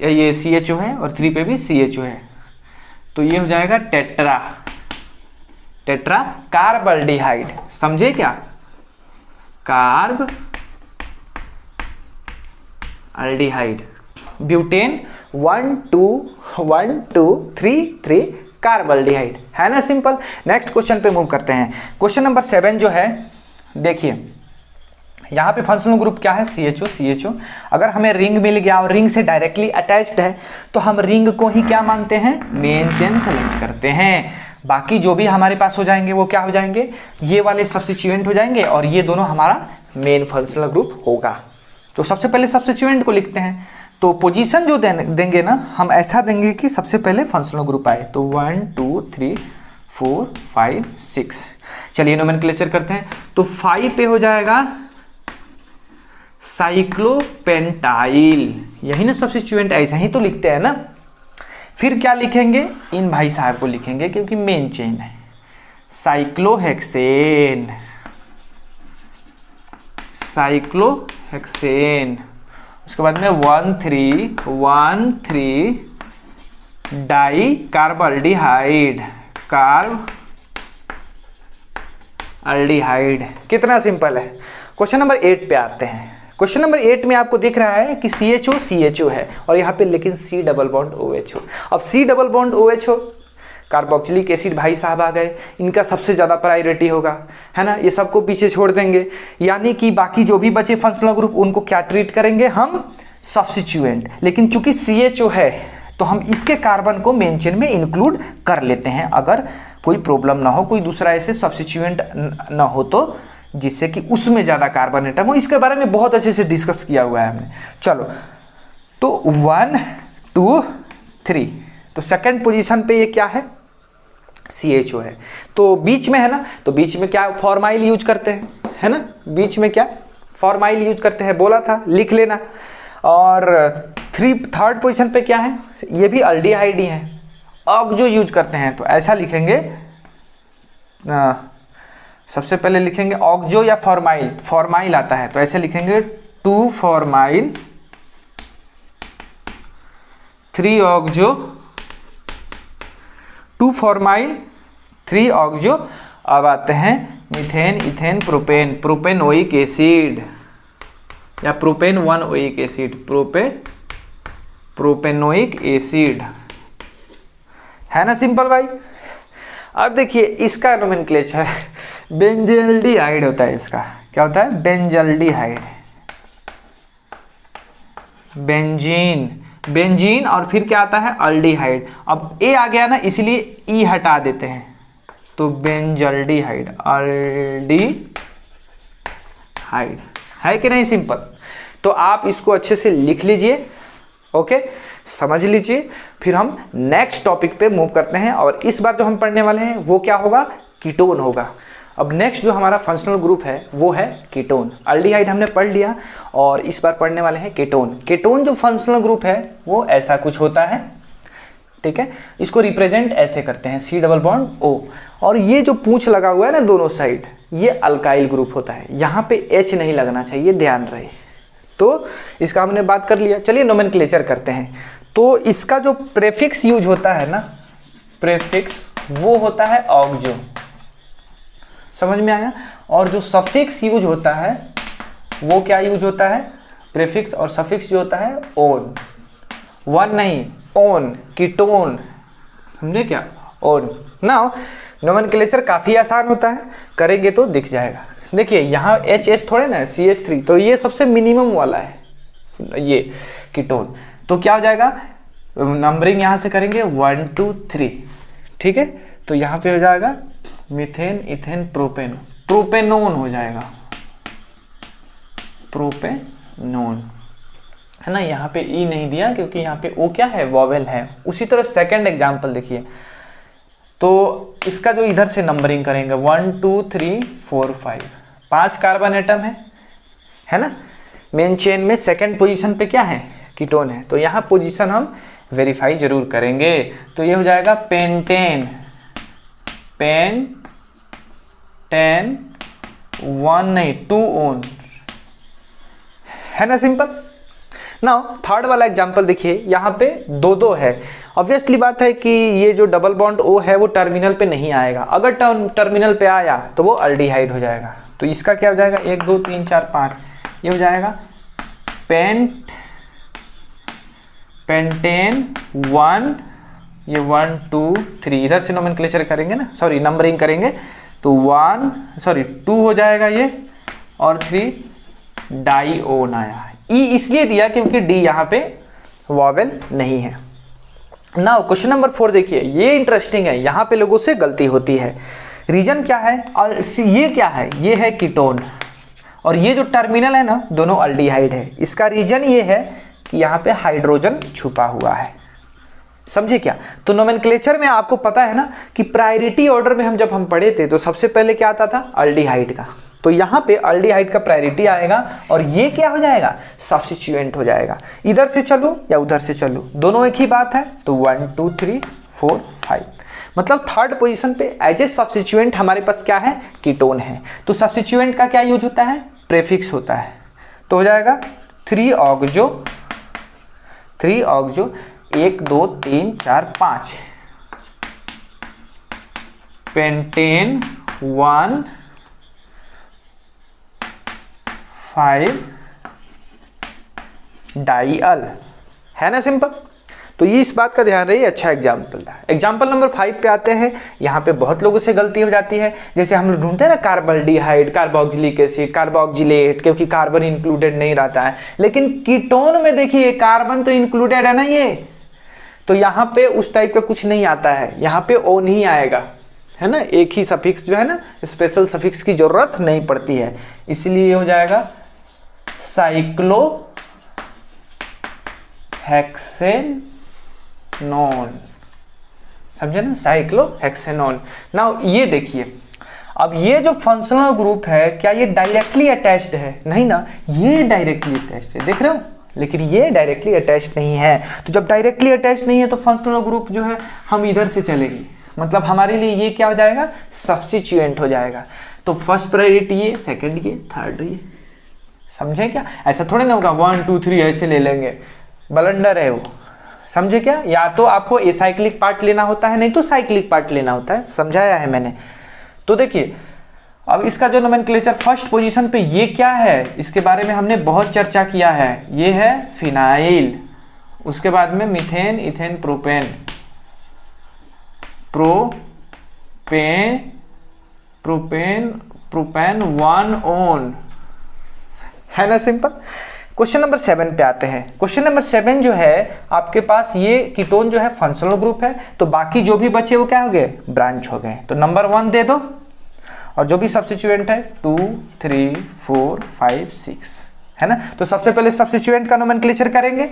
ये CHO है और 3 पे भी CHO है, तो ये हो जाएगा टेट्रा कार्बल्डिहाइड, समझे क्या, कार्ब अल्डिहाइड, ब्यूटेन 1 2 3 3 कार्बल्डिहाइड, है ना सिंपल। नेक्स्ट क्वेश्चन पे मूव करते हैं। क्वेश्चन नंबर 7 जो है, देखिए यहाँ पे फंक्शनल ग्रुप क्या है, CHO। अगर हमें रिंग मिल गया और रिंग से डायरेक्टली अटैच्ड है तो हम रिंग को ही क्या मानते हैं, मेन चेन सेलेक्ट करते हैं। बाकी जो भी हमारे पास हो जाएंगे वो क्या हो जाएंगे, ये वाले सब्स्टिट्यूएंट हो जाएंगे और ये दोनों हमारा मेन फंक्शनल ग्रुप होगा। तो सबसे पहले सब्स्टिट्यूएंट को लिखते हैं। तो पोजीशन जो देंगे ना, हम ऐसा देंगे कि सबसे पहले फंक्शनल ग्रुप आए। तो 1 2 3 4 5 6। चलिए नोमेनक्लेचर करते हैं। तो 5 पे हो जाएगा साइक्लोपेंटाइल, यही ना सब्स्टिट्यूएंट, ऐसा ही तो लिखते हैं ना। फिर क्या लिखेंगे, इन भाई साहब को लिखेंगे क्योंकि मेन चेन है, साइक्लोहेक्सेन, उसके बाद में 1 3 डाई कार्बल्डिहाइड, कार्बल्डिहाइड। कितना सिंपल है। क्वेश्चन नंबर 8 पे आते हैं। क्वेश्चन नंबर 8 में आपको दिख रहा है कि CHO है और यहाँ पे लेकिन C डबल बॉन्ड OH हो। अब C डबल बॉन्ड OH हो कार्बोक्सिलिक एसिड भाई साहब आ गए, इनका सबसे ज़्यादा प्रायोरिटी होगा, है ना, ये सबको पीछे छोड़ देंगे। यानी कि बाकी जो भी बचे फंक्शनल ग्रुप उनको क्या ट्रीट करेंगे हम, सब्स्टिट्यूएंट। लेकिन चूंकि CHO है तो हम इसके कार्बन को मेन चेन में इंक्लूड कर लेते हैं, अगर कोई प्रॉब्लम ना हो, कोई दूसरा ऐसे सब्स्टिट्यूएंट ना हो तो, जिससे कि उसमें ज़्यादा कार्बन एटम हो। इसके बारे में बहुत अच्छे से डिस्कस किया हुआ है हमने। चलो, तो 1 2 3, तो सेकंड पोजीशन पे ये क्या है, CHO है। तो बीच में है ना, तो बीच में क्या फॉर्माइल यूज करते हैं, है ना, बीच में क्या फॉर्माइल यूज करते हैं, बोला था, लिख लेना। और थर्ड पोजीशन पे क्या है, ये भी अल्डिहाइड ही है, ऑक्सो यूज करते हैं। तो ऐसा लिखेंगे, सबसे पहले लिखेंगे ऑक्सो या फॉर्माइल, फॉर्माइल आता है तो ऐसे लिखेंगे 2 फॉर्माइल 3 ऑक्सो, 2 फॉर्माइल 3 ऑक्सो। अब आते हैं methane, ethane, propane, propanoic acid या propane 1 oic acid, propanoic acid, है ना सिंपल भाई। अब देखिए इसका नोमेनक्लेचर बेंजल्डिहाइड होता है, इसका क्या होता है, बेंजल्डिहाइड, बेंजीन, बेंजीन, और फिर क्या आता है, अल्डिहाइड। अब ए आ गया ना, इसलिए ई हटा देते हैं, तो बेंजल्डिहाइड, अल्डिहाइड, है कि नहीं सिंपल। तो आप इसको अच्छे से लिख लीजिए, ओके, समझ लीजिए। फिर हम नेक्स्ट टॉपिक पे मूव करते हैं, और इस बार जो हम पढ़ने वाले हैं वो क्या होगा, कीटोन होगा। अब नेक्स्ट जो हमारा फंक्शनल ग्रुप है वो है कीटोन। अल्डिहाइड हमने पढ़ लिया, और इस बार पढ़ने वाले हैं कीटोन। कीटोन जो फंक्शनल ग्रुप है वो ऐसा कुछ होता है, ठीक है। इसको रिप्रेजेंट ऐसे करते हैं, C डबल बॉन्ड O, और ये जो पूंछ लगा हुआ है ना दोनों साइड, ये अल्काइल ग्रुप होता है, यहाँ पे H नहीं लगना चाहिए, ध्यान रहे। तो इसका हमने बात कर लिया। चलिए नोमेनक्लेचर करते हैं। तो इसका जो प्रेफिक्स यूज होता है ना, प्रेफिक्स वो होता है ऑक्सो, समझ में आया। और जो सफिक्स यूज होता है वो क्या यूज होता है, प्रेफिक्स और सफिक्स जो होता है ओन, वन नहीं, ओन, कीटोन, समझे क्या, ओन। नाउ नोमेनक्लेचर काफ़ी आसान होता है, करेंगे तो दिख जाएगा। देखिए यहाँ HS थोड़े ना, CH3, तो ये सबसे मिनिमम वाला है ये कीटोन। तो क्या हो जाएगा, नंबरिंग यहाँ से करेंगे 1 2 3, ठीक है। तो यहाँ पे हो जाएगा मीथेन, इथेन, प्रोपेन, प्रोपेनोन हो जाएगा, प्रोपेनोन, है ना। यहाँ पे ई नहीं दिया क्योंकि यहाँ पे ओ क्या है, वॉवेल है। उसी तरह सेकंड एग्जाम्पल देखिए, तो इसका जो इधर से नंबरिंग करेंगे 1 2 3 4 5, 5 कार्बन एटम है ना। मेन चेन में सेकंड पोजीशन पे क्या है, कीटोन है। तो यहाँ पोजीशन हम वेरीफाई जरूर करेंगे। तो ये हो जाएगा पेंटेन, पेंटेन 1 नहीं 2 ओन, है ना सिंपल। नाउ थर्ड वाला एग्जांपल देखिए, यहाँ पे 2 2 है। ऑब्वियसली बात है कि ये जो डबल बॉन्ड O है वो टर्मिनल पे नहीं आएगा, अगर टर्मिनल पे आया तो वो अल्डिहाइड हो जाएगा। तो इसका क्या हो जाएगा, 1 2 3 4 5, ये हो जाएगा पेंटेन 1, ये 1 2 3, इधर से नोमेनक्लेचर करेंगे ना, सॉरी नंबरिंग करेंगे, तो 2 हो जाएगा ये, और 3 डाईओन आया। ई इसलिए दिया क्योंकि डी यहाँ पे वॉवेल नहीं है। नाउ क्वेश्चन नंबर 4 देखिए, ये इंटरेस्टिंग है, यहाँ पे लोगों से गलती होती है। रीजन क्या है, और ये क्या है, ये है कीटोन, और ये जो टर्मिनल है ना दोनों अल्डिहाइड है। इसका रीजन ये है कि यहाँ पे हाइड्रोजन छुपा हुआ है, समझे क्या। तो नोमेनक्लेचर में आपको पता है ना कि प्रायोरिटी ऑर्डर में जब हम पढ़े थे तो सबसे पहले क्या आता था, अल्डिहाइड का। तो यहाँ पे अल्डिहाइड का प्रायोरिटी आएगा, और ये क्या हो जाएगा, सब्स्टिट्यूएंट हो जाएगा। इधर से चलो या उधर से चलो, दोनों एक ही बात है। तो 1 2 3 4 5, मतलब थर्ड पोजीशन पे एज ए सब्स्टिट्यूएंट हमारे पास क्या है, कीटोन है। तो सब्स्टिट्यूएंट का क्या यूज होता है, प्रेफिक्स होता है। तो हो जाएगा 3 ऑक्सो, 1 2 3 4 5, पेंटेन 1 5 डाईअल, है ना सिंपल। तो ये इस बात का ध्यान रही, अच्छा एग्जाम्पल था। एग्जाम्पल नंबर 5 पे आते हैं। यहाँ पे बहुत लोगों से गलती हो जाती है, जैसे हम लोग ढूंढते हैं ना कार्बल्डिहाइड, कार्बोक्सिलिक एसिड, कार्बोक्सिलेट, क्योंकि कार्बन इंक्लूडेड नहीं रहता है। लेकिन कीटोन में देखिए कार्बन तो इंक्लूडेड है ना ये, तो यहाँ पे उस टाइप का कुछ नहीं आता है, यहाँ पे ओन ही आएगा, है ना। एक ही सफिक्स जो है ना, स्पेशल सफिक्स की जरूरत नहीं पड़ती है, इसलिए हो जाएगा साइक्लो हेक्सेनोन। समझे ना, साइक्लो हेक्सेनोन। नाउ ये देखिए, अब ये जो फंक्शनल ग्रुप है क्या ये डायरेक्टली अटैच्ड है? नहीं ना, ये डायरेक्टली अटैच्ड है, देख रहे हो, लेकिन ये डायरेक्टली अटैच्ड नहीं है। तो जब डायरेक्टली अटैच्ड नहीं है तो फंक्शनल ग्रुप जो है हम इधर से चलेंगे, मतलब हमारे लिए ये क्या हो जाएगा, सब्स्टिट्यूएंट हो जाएगा। तो फर्स्ट प्रायोरिटी ये, सेकंड ये, थर्ड ये, समझे क्या? ऐसा थोड़े ना होगा 1 2 3 ऐसे ले लेंगे, ब्लंडर है वो, समझे क्या? या तो आपको एसाइक्लिक पार्ट लेना होता है, नहीं तो साइक्लिक पार्ट लेना होता है, समझाया है मैंने। तो देखिए अब इसका जो नोमेनक्लेचर फर्स्ट पोजीशन पे ये क्या है, इसके बारे में हमने बहुत चर्चा किया है, ये है फिनाइल, उसके बाद में methane, ethane, propane, propane 1 own, है ना, सिंपल। क्वेश्चन नंबर 7 पे आते हैं। क्वेश्चन नंबर 7 जो है आपके पास, ये कीटोन जो है फंक्शनल ग्रुप है, तो बाकी जो भी बचे वो क्या हो गए, ब्रांच हो गए। तो नंबर 1 दे दो, और जो भी सब्स्टिट्यूएंट है 2 3 4 5 6, है ना। तो सबसे पहले सब्स्टिट्यूएंट का नोमेनक्लेचर करेंगे।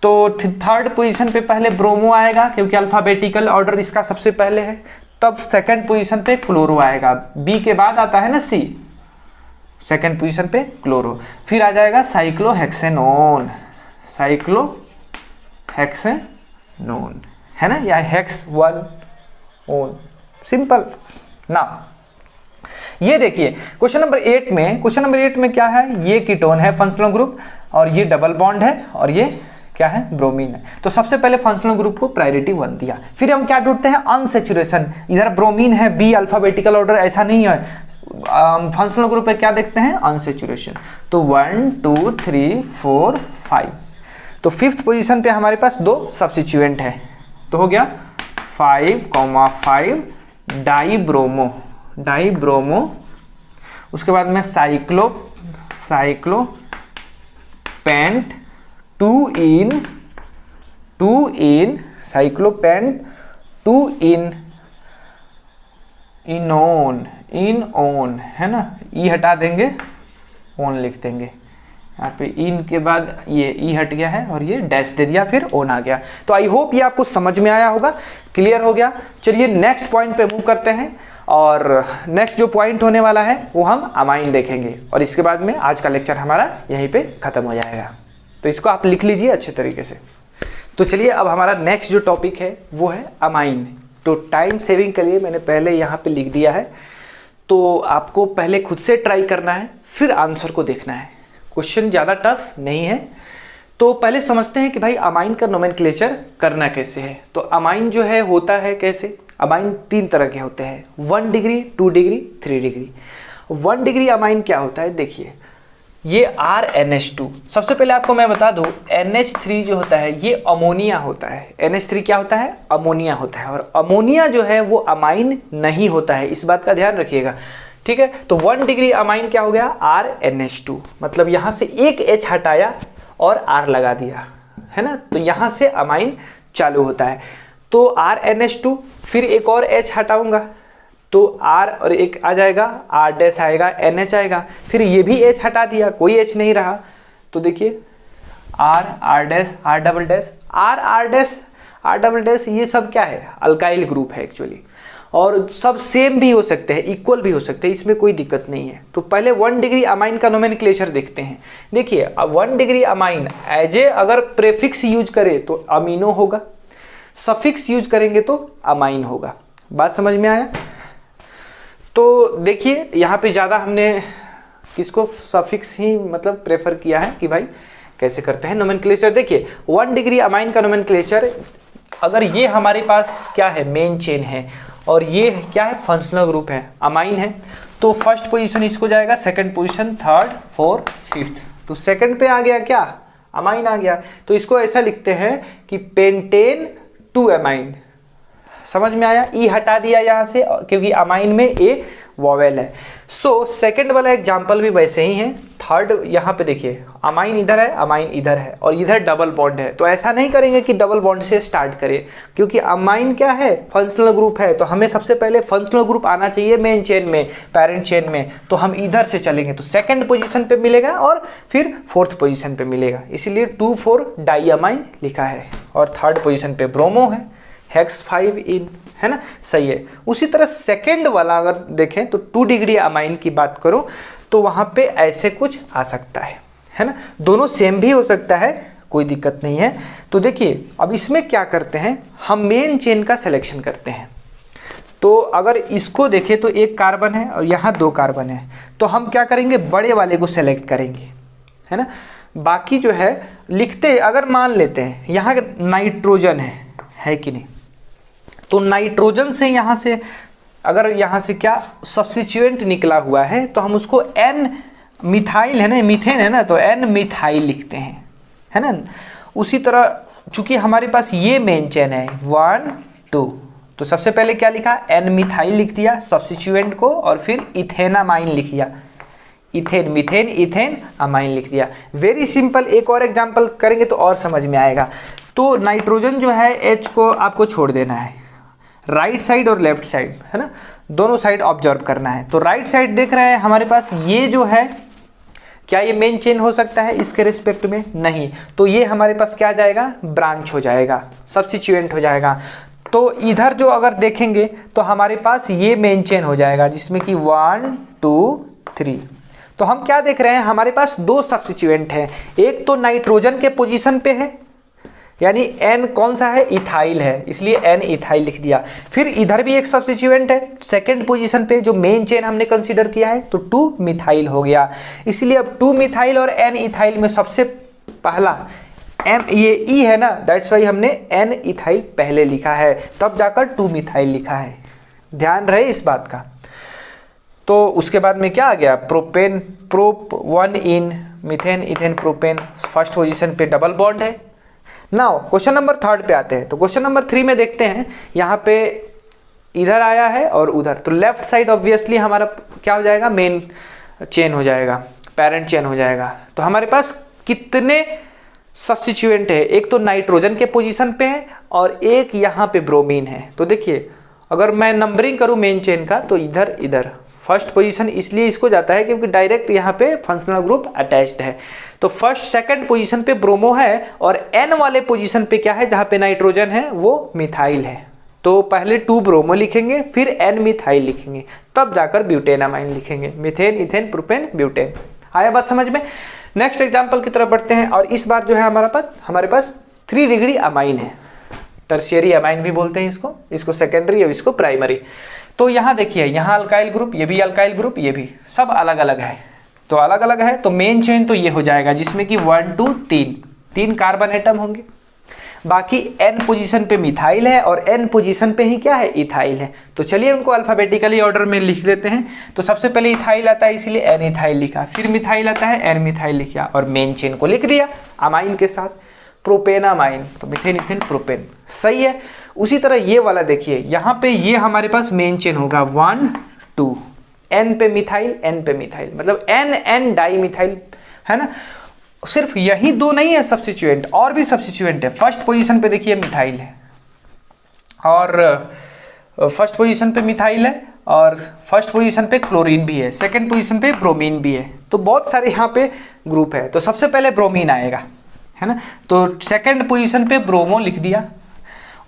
तो थर्ड पोजीशन पे पहले ब्रोमो आएगा, क्योंकि अल्फाबेटिकल ऑर्डर इसका सबसे पहले है। तब सेकंड पोजीशन पे क्लोरो आएगा, बी के बाद आता है ना सी, सेकंड पोजीशन पे क्लोरो। फिर आ जाएगा साइक्लोहेक्सेनोन, साइक्लोहेक्सेनोन, है ना, या हेक्स 1 ओन, सिंपल ना। ये देखिए क्वेश्चन नंबर 8 में, क्वेश्चन नंबर 8 में क्या है, ये कीटोन है फंक्शनल ग्रुप, और ये डबल बॉन्ड है, और ये क्या है, ब्रोमीन है। तो सबसे पहले फंक्शनल ग्रुप को प्रायोरिटी 1 दिया। फिर हम क्या ढूंढते हैं, अनसैचुरेशन, इधर ब्रोमीन है, बी अल्फाबेटिकल ऑर्डर, ऐसा नहीं है। फंक्शनल ग्रुप पे क्या देखते हैं, अनसैचुरेशन। तो 1 2 3 4 5, तो फिफ्थ पोजीशन पे हमारे पास 2 सब्स्टिट्यूएंट है, तो हो गया 5,5 डाइब्रोमो, उसके बाद में साइक्लोपेंट 2 इन साइक्लोपेंट 2 इन ओन, है ना, ई हटा देंगे, ओन लिख देंगे। यहाँ पे इन के बाद ये ई हट गया है और ये डैश दे दिया, फिर ओन आ गया। तो आई होप ये आपको समझ में आया होगा, क्लियर हो गया। चलिए नेक्स्ट पॉइंट पे मूव करते हैं, और नेक्स्ट जो पॉइंट होने वाला है वो हम अमाइन देखेंगे, और इसके बाद में आज का लेक्चर हमारा यहीं पे खत्म हो जाएगा। तो इसको आप लिख लीजिए अच्छे तरीके से। तो चलिए अब हमारा नेक्स्ट जो टॉपिक है वो है अमाइन। तो टाइम सेविंग के लिए मैंने पहले यहाँ पे लिख दिया है, तो आपको पहले खुद से ट्राई करना है, फिर आंसर को देखना है। क्वेश्चन ज़्यादा टफ नहीं है। तो पहले समझते हैं कि भाई अमाइन का नोमेनक्लेचर करना कैसे है। तो अमाइन जो है होता है कैसे, अमाइन 3 तरह के होते हैं, 1 degree, 2 degree, 3 degree. 1 degree amine क्या होता है, देखिए ये RNH2। सबसे पहले आपको मैं बता दूं, NH3 जो होता है ये अमोनिया होता है। NH3 क्या होता है, अमोनिया होता है, और अमोनिया जो है वो अमाइन नहीं होता है, इस बात का ध्यान रखिएगा, ठीक है। तो 1 डिग्री अमाइन क्या हो गया, RNH2, मतलब यहाँ से एक H हटाया और R लगा दिया, है ना, तो यहाँ से अमाइन चालू होता है। तो RNH2, फिर एक और H हटाऊंगा तो R और एक आ जाएगा, R डैश आएगा, NH आएगा, फिर ये भी H हटा दिया, कोई H नहीं रहा, तो देखिए R dash, R double dash, R dash, R double dash, ये सब क्या है, अल्काइल ग्रुप है एक्चुअली, और सब सेम भी हो सकते हैं, इक्वल भी हो सकते हैं, इसमें कोई दिक्कत नहीं है। तो पहले 1 डिग्री अमाइन का नोमेनक्लेचर देखते हैं। देखिए अब 1 डिग्री अमाइन एज ए अगर प्रेफिक्स यूज करे तो अमीनो होगा, सफिक्स यूज करेंगे तो अमाइन होगा। बात समझ में आया? तो देखिए यहाँ पे ज़्यादा हमने किसको, सफिक्स ही मतलब प्रेफर किया है कि भाई कैसे करते हैं नोमेनक्लेचर। देखिए 1 डिग्री अमाइन का नोमेनक्लेचर, अगर ये हमारे पास क्या है, मेन चेन है, और ये क्या है, फंक्शनल ग्रुप है, अमाइन है, तो फर्स्ट पोजीशन इसको जाएगा, second position, third, fourth, fifth. तो सेकंड पे आ गया क्या, अमाइन आ गया। तो इसको ऐसा लिखते हैं कि पेंटेन टू अमाइन। समझ में आया? ई हटा दिया यहाँ से क्योंकि अमाइन में ए वॉवेल है। सो सेकंड वाला एग्जाम्पल भी वैसे ही है। थर्ड यहाँ पे देखिए, अमाइन इधर है, अमाइन इधर है और इधर डबल बॉन्ड है। तो ऐसा नहीं करेंगे कि डबल बॉन्ड से स्टार्ट करें, क्योंकि अमाइन क्या है, फंक्शनल ग्रुप है। तो हमें सबसे पहले फंक्शनल ग्रुप आना चाहिए मेन चेन में, पेरेंट चेन में। तो हम इधर से चलेंगे तो सेकंड पोजीशन पे मिलेगा और फिर फोर्थ पोजीशन पे मिलेगा, इसीलिए 2,4 डाईअमाइन लिखा है। और थर्ड पोजीशन पे ब्रोमो है, हेक्स 5 इन, है ना, सही है। उसी तरह सेकेंड वाला अगर देखें तो 2 डिग्री अमाइन की बात करो तो वहाँ पे ऐसे कुछ आ सकता है ना। दोनों सेम भी हो सकता है, कोई दिक्कत नहीं है। तो देखिए अब इसमें क्या करते हैं, हम मेन चेन का सिलेक्शन करते हैं। तो अगर इसको देखें तो एक कार्बन है और यहाँ 2 कार्बन है, तो हम क्या करेंगे, बड़े वाले को सेलेक्ट करेंगे, है ना। बाकी जो है लिखते, अगर मान लेते हैं यहाँ नाइट्रोजन है कि नहीं, तो नाइट्रोजन से यहाँ से अगर यहाँ से क्या सब्स्टिट्यूएंट निकला हुआ है तो हम उसको एन मिथाइल है ना, मीथेन है ना, तो एन मिथाइल लिखते हैं, है ना। उसी तरह चूंकि हमारे पास ये मेन चेन है 1 2, तो सबसे पहले क्या लिखा, एन मिथाइल लिख दिया सब्स्टिट्यूएंट को और फिर इथेनामाइन लिख दिया, इथेन मिथेन इथेन अमाइन लिख दिया। Very simple. एक और एग्जाम्पल करेंगे तो और समझ में आएगा। तो नाइट्रोजन जो है H को आपको छोड़ देना है, राइट साइड और लेफ्ट साइड, है ना, दोनों साइड ऑब्जर्व करना है। तो राइट साइड देख रहे हैं हमारे पास, ये जो है क्या ये मेन चेन हो सकता है इसके रिस्पेक्ट में? नहीं। तो ये हमारे पास क्या आ जाएगा, ब्रांच हो जाएगा, सब्स्टिट्यूएंट हो जाएगा। तो इधर जो अगर देखेंगे तो हमारे पास ये मेन चेन हो जाएगा जिसमें कि 1 2 3। तो हम क्या देख रहे हैं, हमारे पास 2 सब्स्टिट्यूएंट हैं। एक तो नाइट्रोजन के पोजीशन पे है, यानी N कौन सा है, इथाइल है, इसलिए N इथाइल लिख दिया। फिर इधर भी एक सब्स्टिट्यूएंट है सेकंड पोजीशन पे, जो मेन चेन हमने कंसीडर किया है, तो 2 मिथाइल हो गया। इसलिए अब 2 मिथाइल और N इथाइल में सबसे पहला ये E है ना, दैट्स वाई हमने N इथाइल पहले लिखा है, तब जाकर 2 मिथाइल लिखा है। ध्यान रहे इस बात का। तो उसके बाद में क्या आ गया, propane, prop 1 yne, methane ethane propane, first position पे डबल बॉन्ड है। नाउ क्वेश्चन नंबर 3 पे आते हैं। तो क्वेश्चन नंबर 3 में देखते हैं, यहाँ पे इधर आया है और उधर, तो लेफ्ट साइड ऑब्वियसली हमारा क्या हो जाएगा, मेन चेन हो जाएगा, पेरेंट चेन हो जाएगा। तो हमारे पास कितने सब्स्टिट्यूएंट है, एक तो नाइट्रोजन के पोजीशन पे है और एक यहाँ पे ब्रोमीन है। तो देखिए अगर मैं नंबरिंग करूँ मेन चेन का, तो इधर इधर फर्स्ट पोजीशन इसलिए इसको जाता है क्योंकि डायरेक्ट यहाँ पे फंक्शनल ग्रुप अटैच्ड है। तो फर्स्ट सेकंड पोजीशन पे ब्रोमो है और एन वाले पोजीशन पे क्या है, जहाँ पे नाइट्रोजन है वो मिथाइल है। तो पहले 2 ब्रोमो लिखेंगे, फिर एन मिथाइल लिखेंगे, तब जाकर ब्यूटेनामाइन लिखेंगे, मिथेन इथेन प्रोपेन ब्यूटेन। आया बात समझ में? नेक्स्ट एग्जाम्पल की तरफ बढ़ते हैं। और इस बार जो है हमारे पास 3 डिग्री अमाइन है, टर्शियरी अमाइन भी बोलते हैं इसको सेकेंडरी और इसको प्राइमरी। तो यहाँ देखिए, यहाँ अल्काइल ग्रुप, ये भी अल्काइल ग्रुप, ये भी सब अलग अलग है। तो अलग अलग है तो मेन चेन तो ये हो जाएगा जिसमें कि 1 2 3 कार्बन एटम होंगे। बाकी n पोजीशन पे मिथाइल है और n पोजीशन पे ही क्या है, इथाइल है। तो चलिए उनको अल्फाबेटिकली ऑर्डर में लिख देते हैं। तो सबसे पहले इथाइल आता है इसलिए n इथाइल लिखा, फिर मिथाइल आता है n मिथाइल लिखा और मेन चेन को लिख दिया अमाइन के साथ, प्रोपेनामाइन, तो मिथेन इथेन प्रोपेन। सही है। उसी तरह ये वाला देखिए, यहाँ पे ये हमारे पास मेन चेन होगा 1 2, n पे मिथाइल n पे मिथाइल, मतलब n डाई मिथाइल, है ना। सिर्फ यही 2 नहीं है सब्स्टिट्यूएंट, और भी सब्स्टिट्यूएंट है। फर्स्ट पोजीशन पे देखिए मिथाइल है और फर्स्ट पोजीशन पे मिथाइल है और फर्स्ट पोजीशन पे क्लोरीन भी है, सेकंड पोजीशन पे ब्रोमीन भी है। तो बहुत सारे यहाँ पे ग्रुप है। तो सबसे पहले ब्रोमीन आएगा, है ना। तो सेकंड पोजीशन पे ब्रोमो लिख दिया।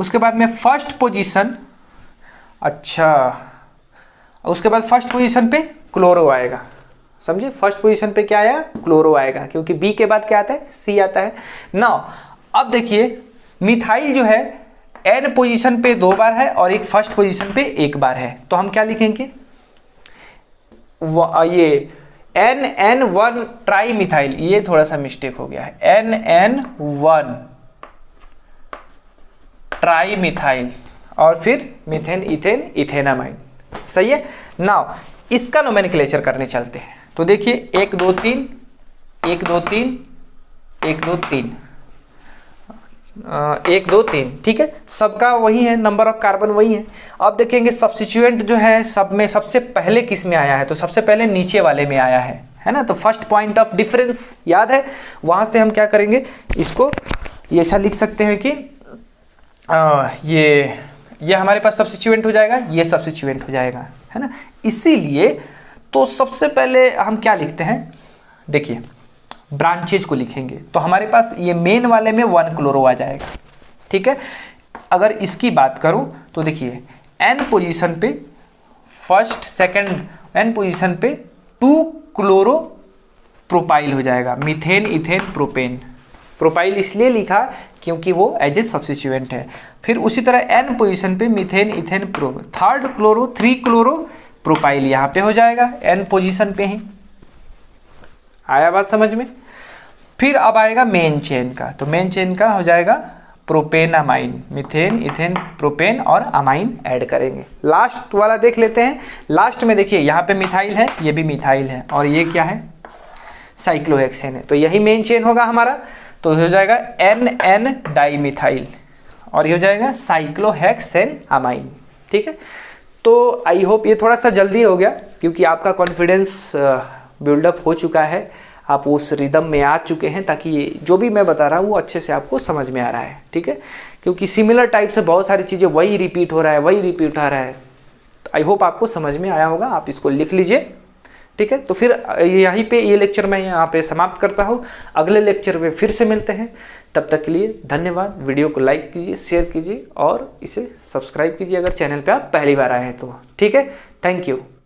उसके बाद में फर्स्ट पोजीशन, अच्छा, उसके बाद फर्स्ट पोजीशन पे क्लोरो आएगा, समझे। फर्स्ट पोजीशन पे क्या आया, क्लोरो आएगा, क्योंकि बी के बाद क्या आता है, सी आता है। नाउ अब देखिए मिथाइल जो है एन पोजीशन पे 2 बार है और एक फर्स्ट पोजीशन पे 1 बार है। तो हम क्या लिखेंगे, ये NN1 ट्राई मिथाइल, ये थोड़ा सा मिस्टेक हो गया है, NN1 ट्राई मिथाइल और फिर मिथेन इथेन इथेनामाइन। सही है। नाउ इसका नोमेनक्लेचर करने चलते हैं। तो देखिए 1 2 3 1 2 3 1 2 3, 1 2 3, ठीक है, सबका वही है, नंबर ऑफ कार्बन वही है। अब देखेंगे सब्स्टिट्यूएंट जो है सब में सबसे पहले किस में आया है, तो सबसे पहले नीचे वाले में आया है ना। तो फर्स्ट पॉइंट ऑफ डिफरेंस याद है, वहां से हम क्या करेंगे, इसको ये ऐसा लिख सकते हैं कि ये हमारे पास सब्स्टिट्यूएंट हो जाएगा, ये सब्स्टिट्यूएंट हो जाएगा, है ना। इसीलिए तो सबसे पहले हम क्या लिखते हैं, देखिए ब्रांचेज को लिखेंगे, तो हमारे पास ये मेन वाले में 1 क्लोरो आ जाएगा, ठीक है। अगर इसकी बात करूं तो देखिए n पोजीशन पे फर्स्ट सेकंड n पोजीशन पे 2 क्लोरो प्रोपाइल हो जाएगा, मीथेन इथेन प्रोपेन। प्रोपाइल इसलिए लिखा क्योंकि वो एज ए सब्स्टिट्यूएंट है। फिर उसी तरह n पोजीशन पे methane ethane pro, third chloro 3 chloro propyl यहाँ पे हो जाएगा n पोजीशन पे ही। आया बात समझ में। फिर अब आएगा मेन चेन का, तो मेन चेन का हो जाएगा propane amine, methane ethane propane और अमाइन ऐड करेंगे। लास्ट वाला देख लेते हैं। लास्ट में देखिए यहाँ पे मिथाइल है, ये भी मिथाइल है, और ये क्या है, साइक्लोहेक्सेन है, तो यही मेन चेन होगा हमारा। तो हो जाएगा NN डाइमिथाइल और ये हो जाएगा साइक्लोहेक्सेन अमाइन, ठीक है। तो आई होप ये थोड़ा सा जल्दी हो गया क्योंकि आपका कॉन्फिडेंस बिल्डअप हो चुका है, आप उस रिदम में आ चुके हैं, ताकि ये जो भी मैं बता रहा हूँ वो अच्छे से आपको समझ में आ रहा है, ठीक है। क्योंकि सिमिलर टाइप से बहुत सारी चीज़ें वही रिपीट हो रहा है, वही रिपीट हो रहा है। तो आई होप आपको समझ में आया होगा, आप इसको लिख लीजिए, ठीक है। तो फिर यहीं पे ये लेक्चर मैं यहाँ पे समाप्त करता हूँ, अगले लेक्चर में फिर से मिलते हैं। तब तक के लिए धन्यवाद। वीडियो को लाइक कीजिए, शेयर कीजिए और इसे सब्सक्राइब कीजिए अगर चैनल पे आप पहली बार आए हैं तो, ठीक है। Thank you.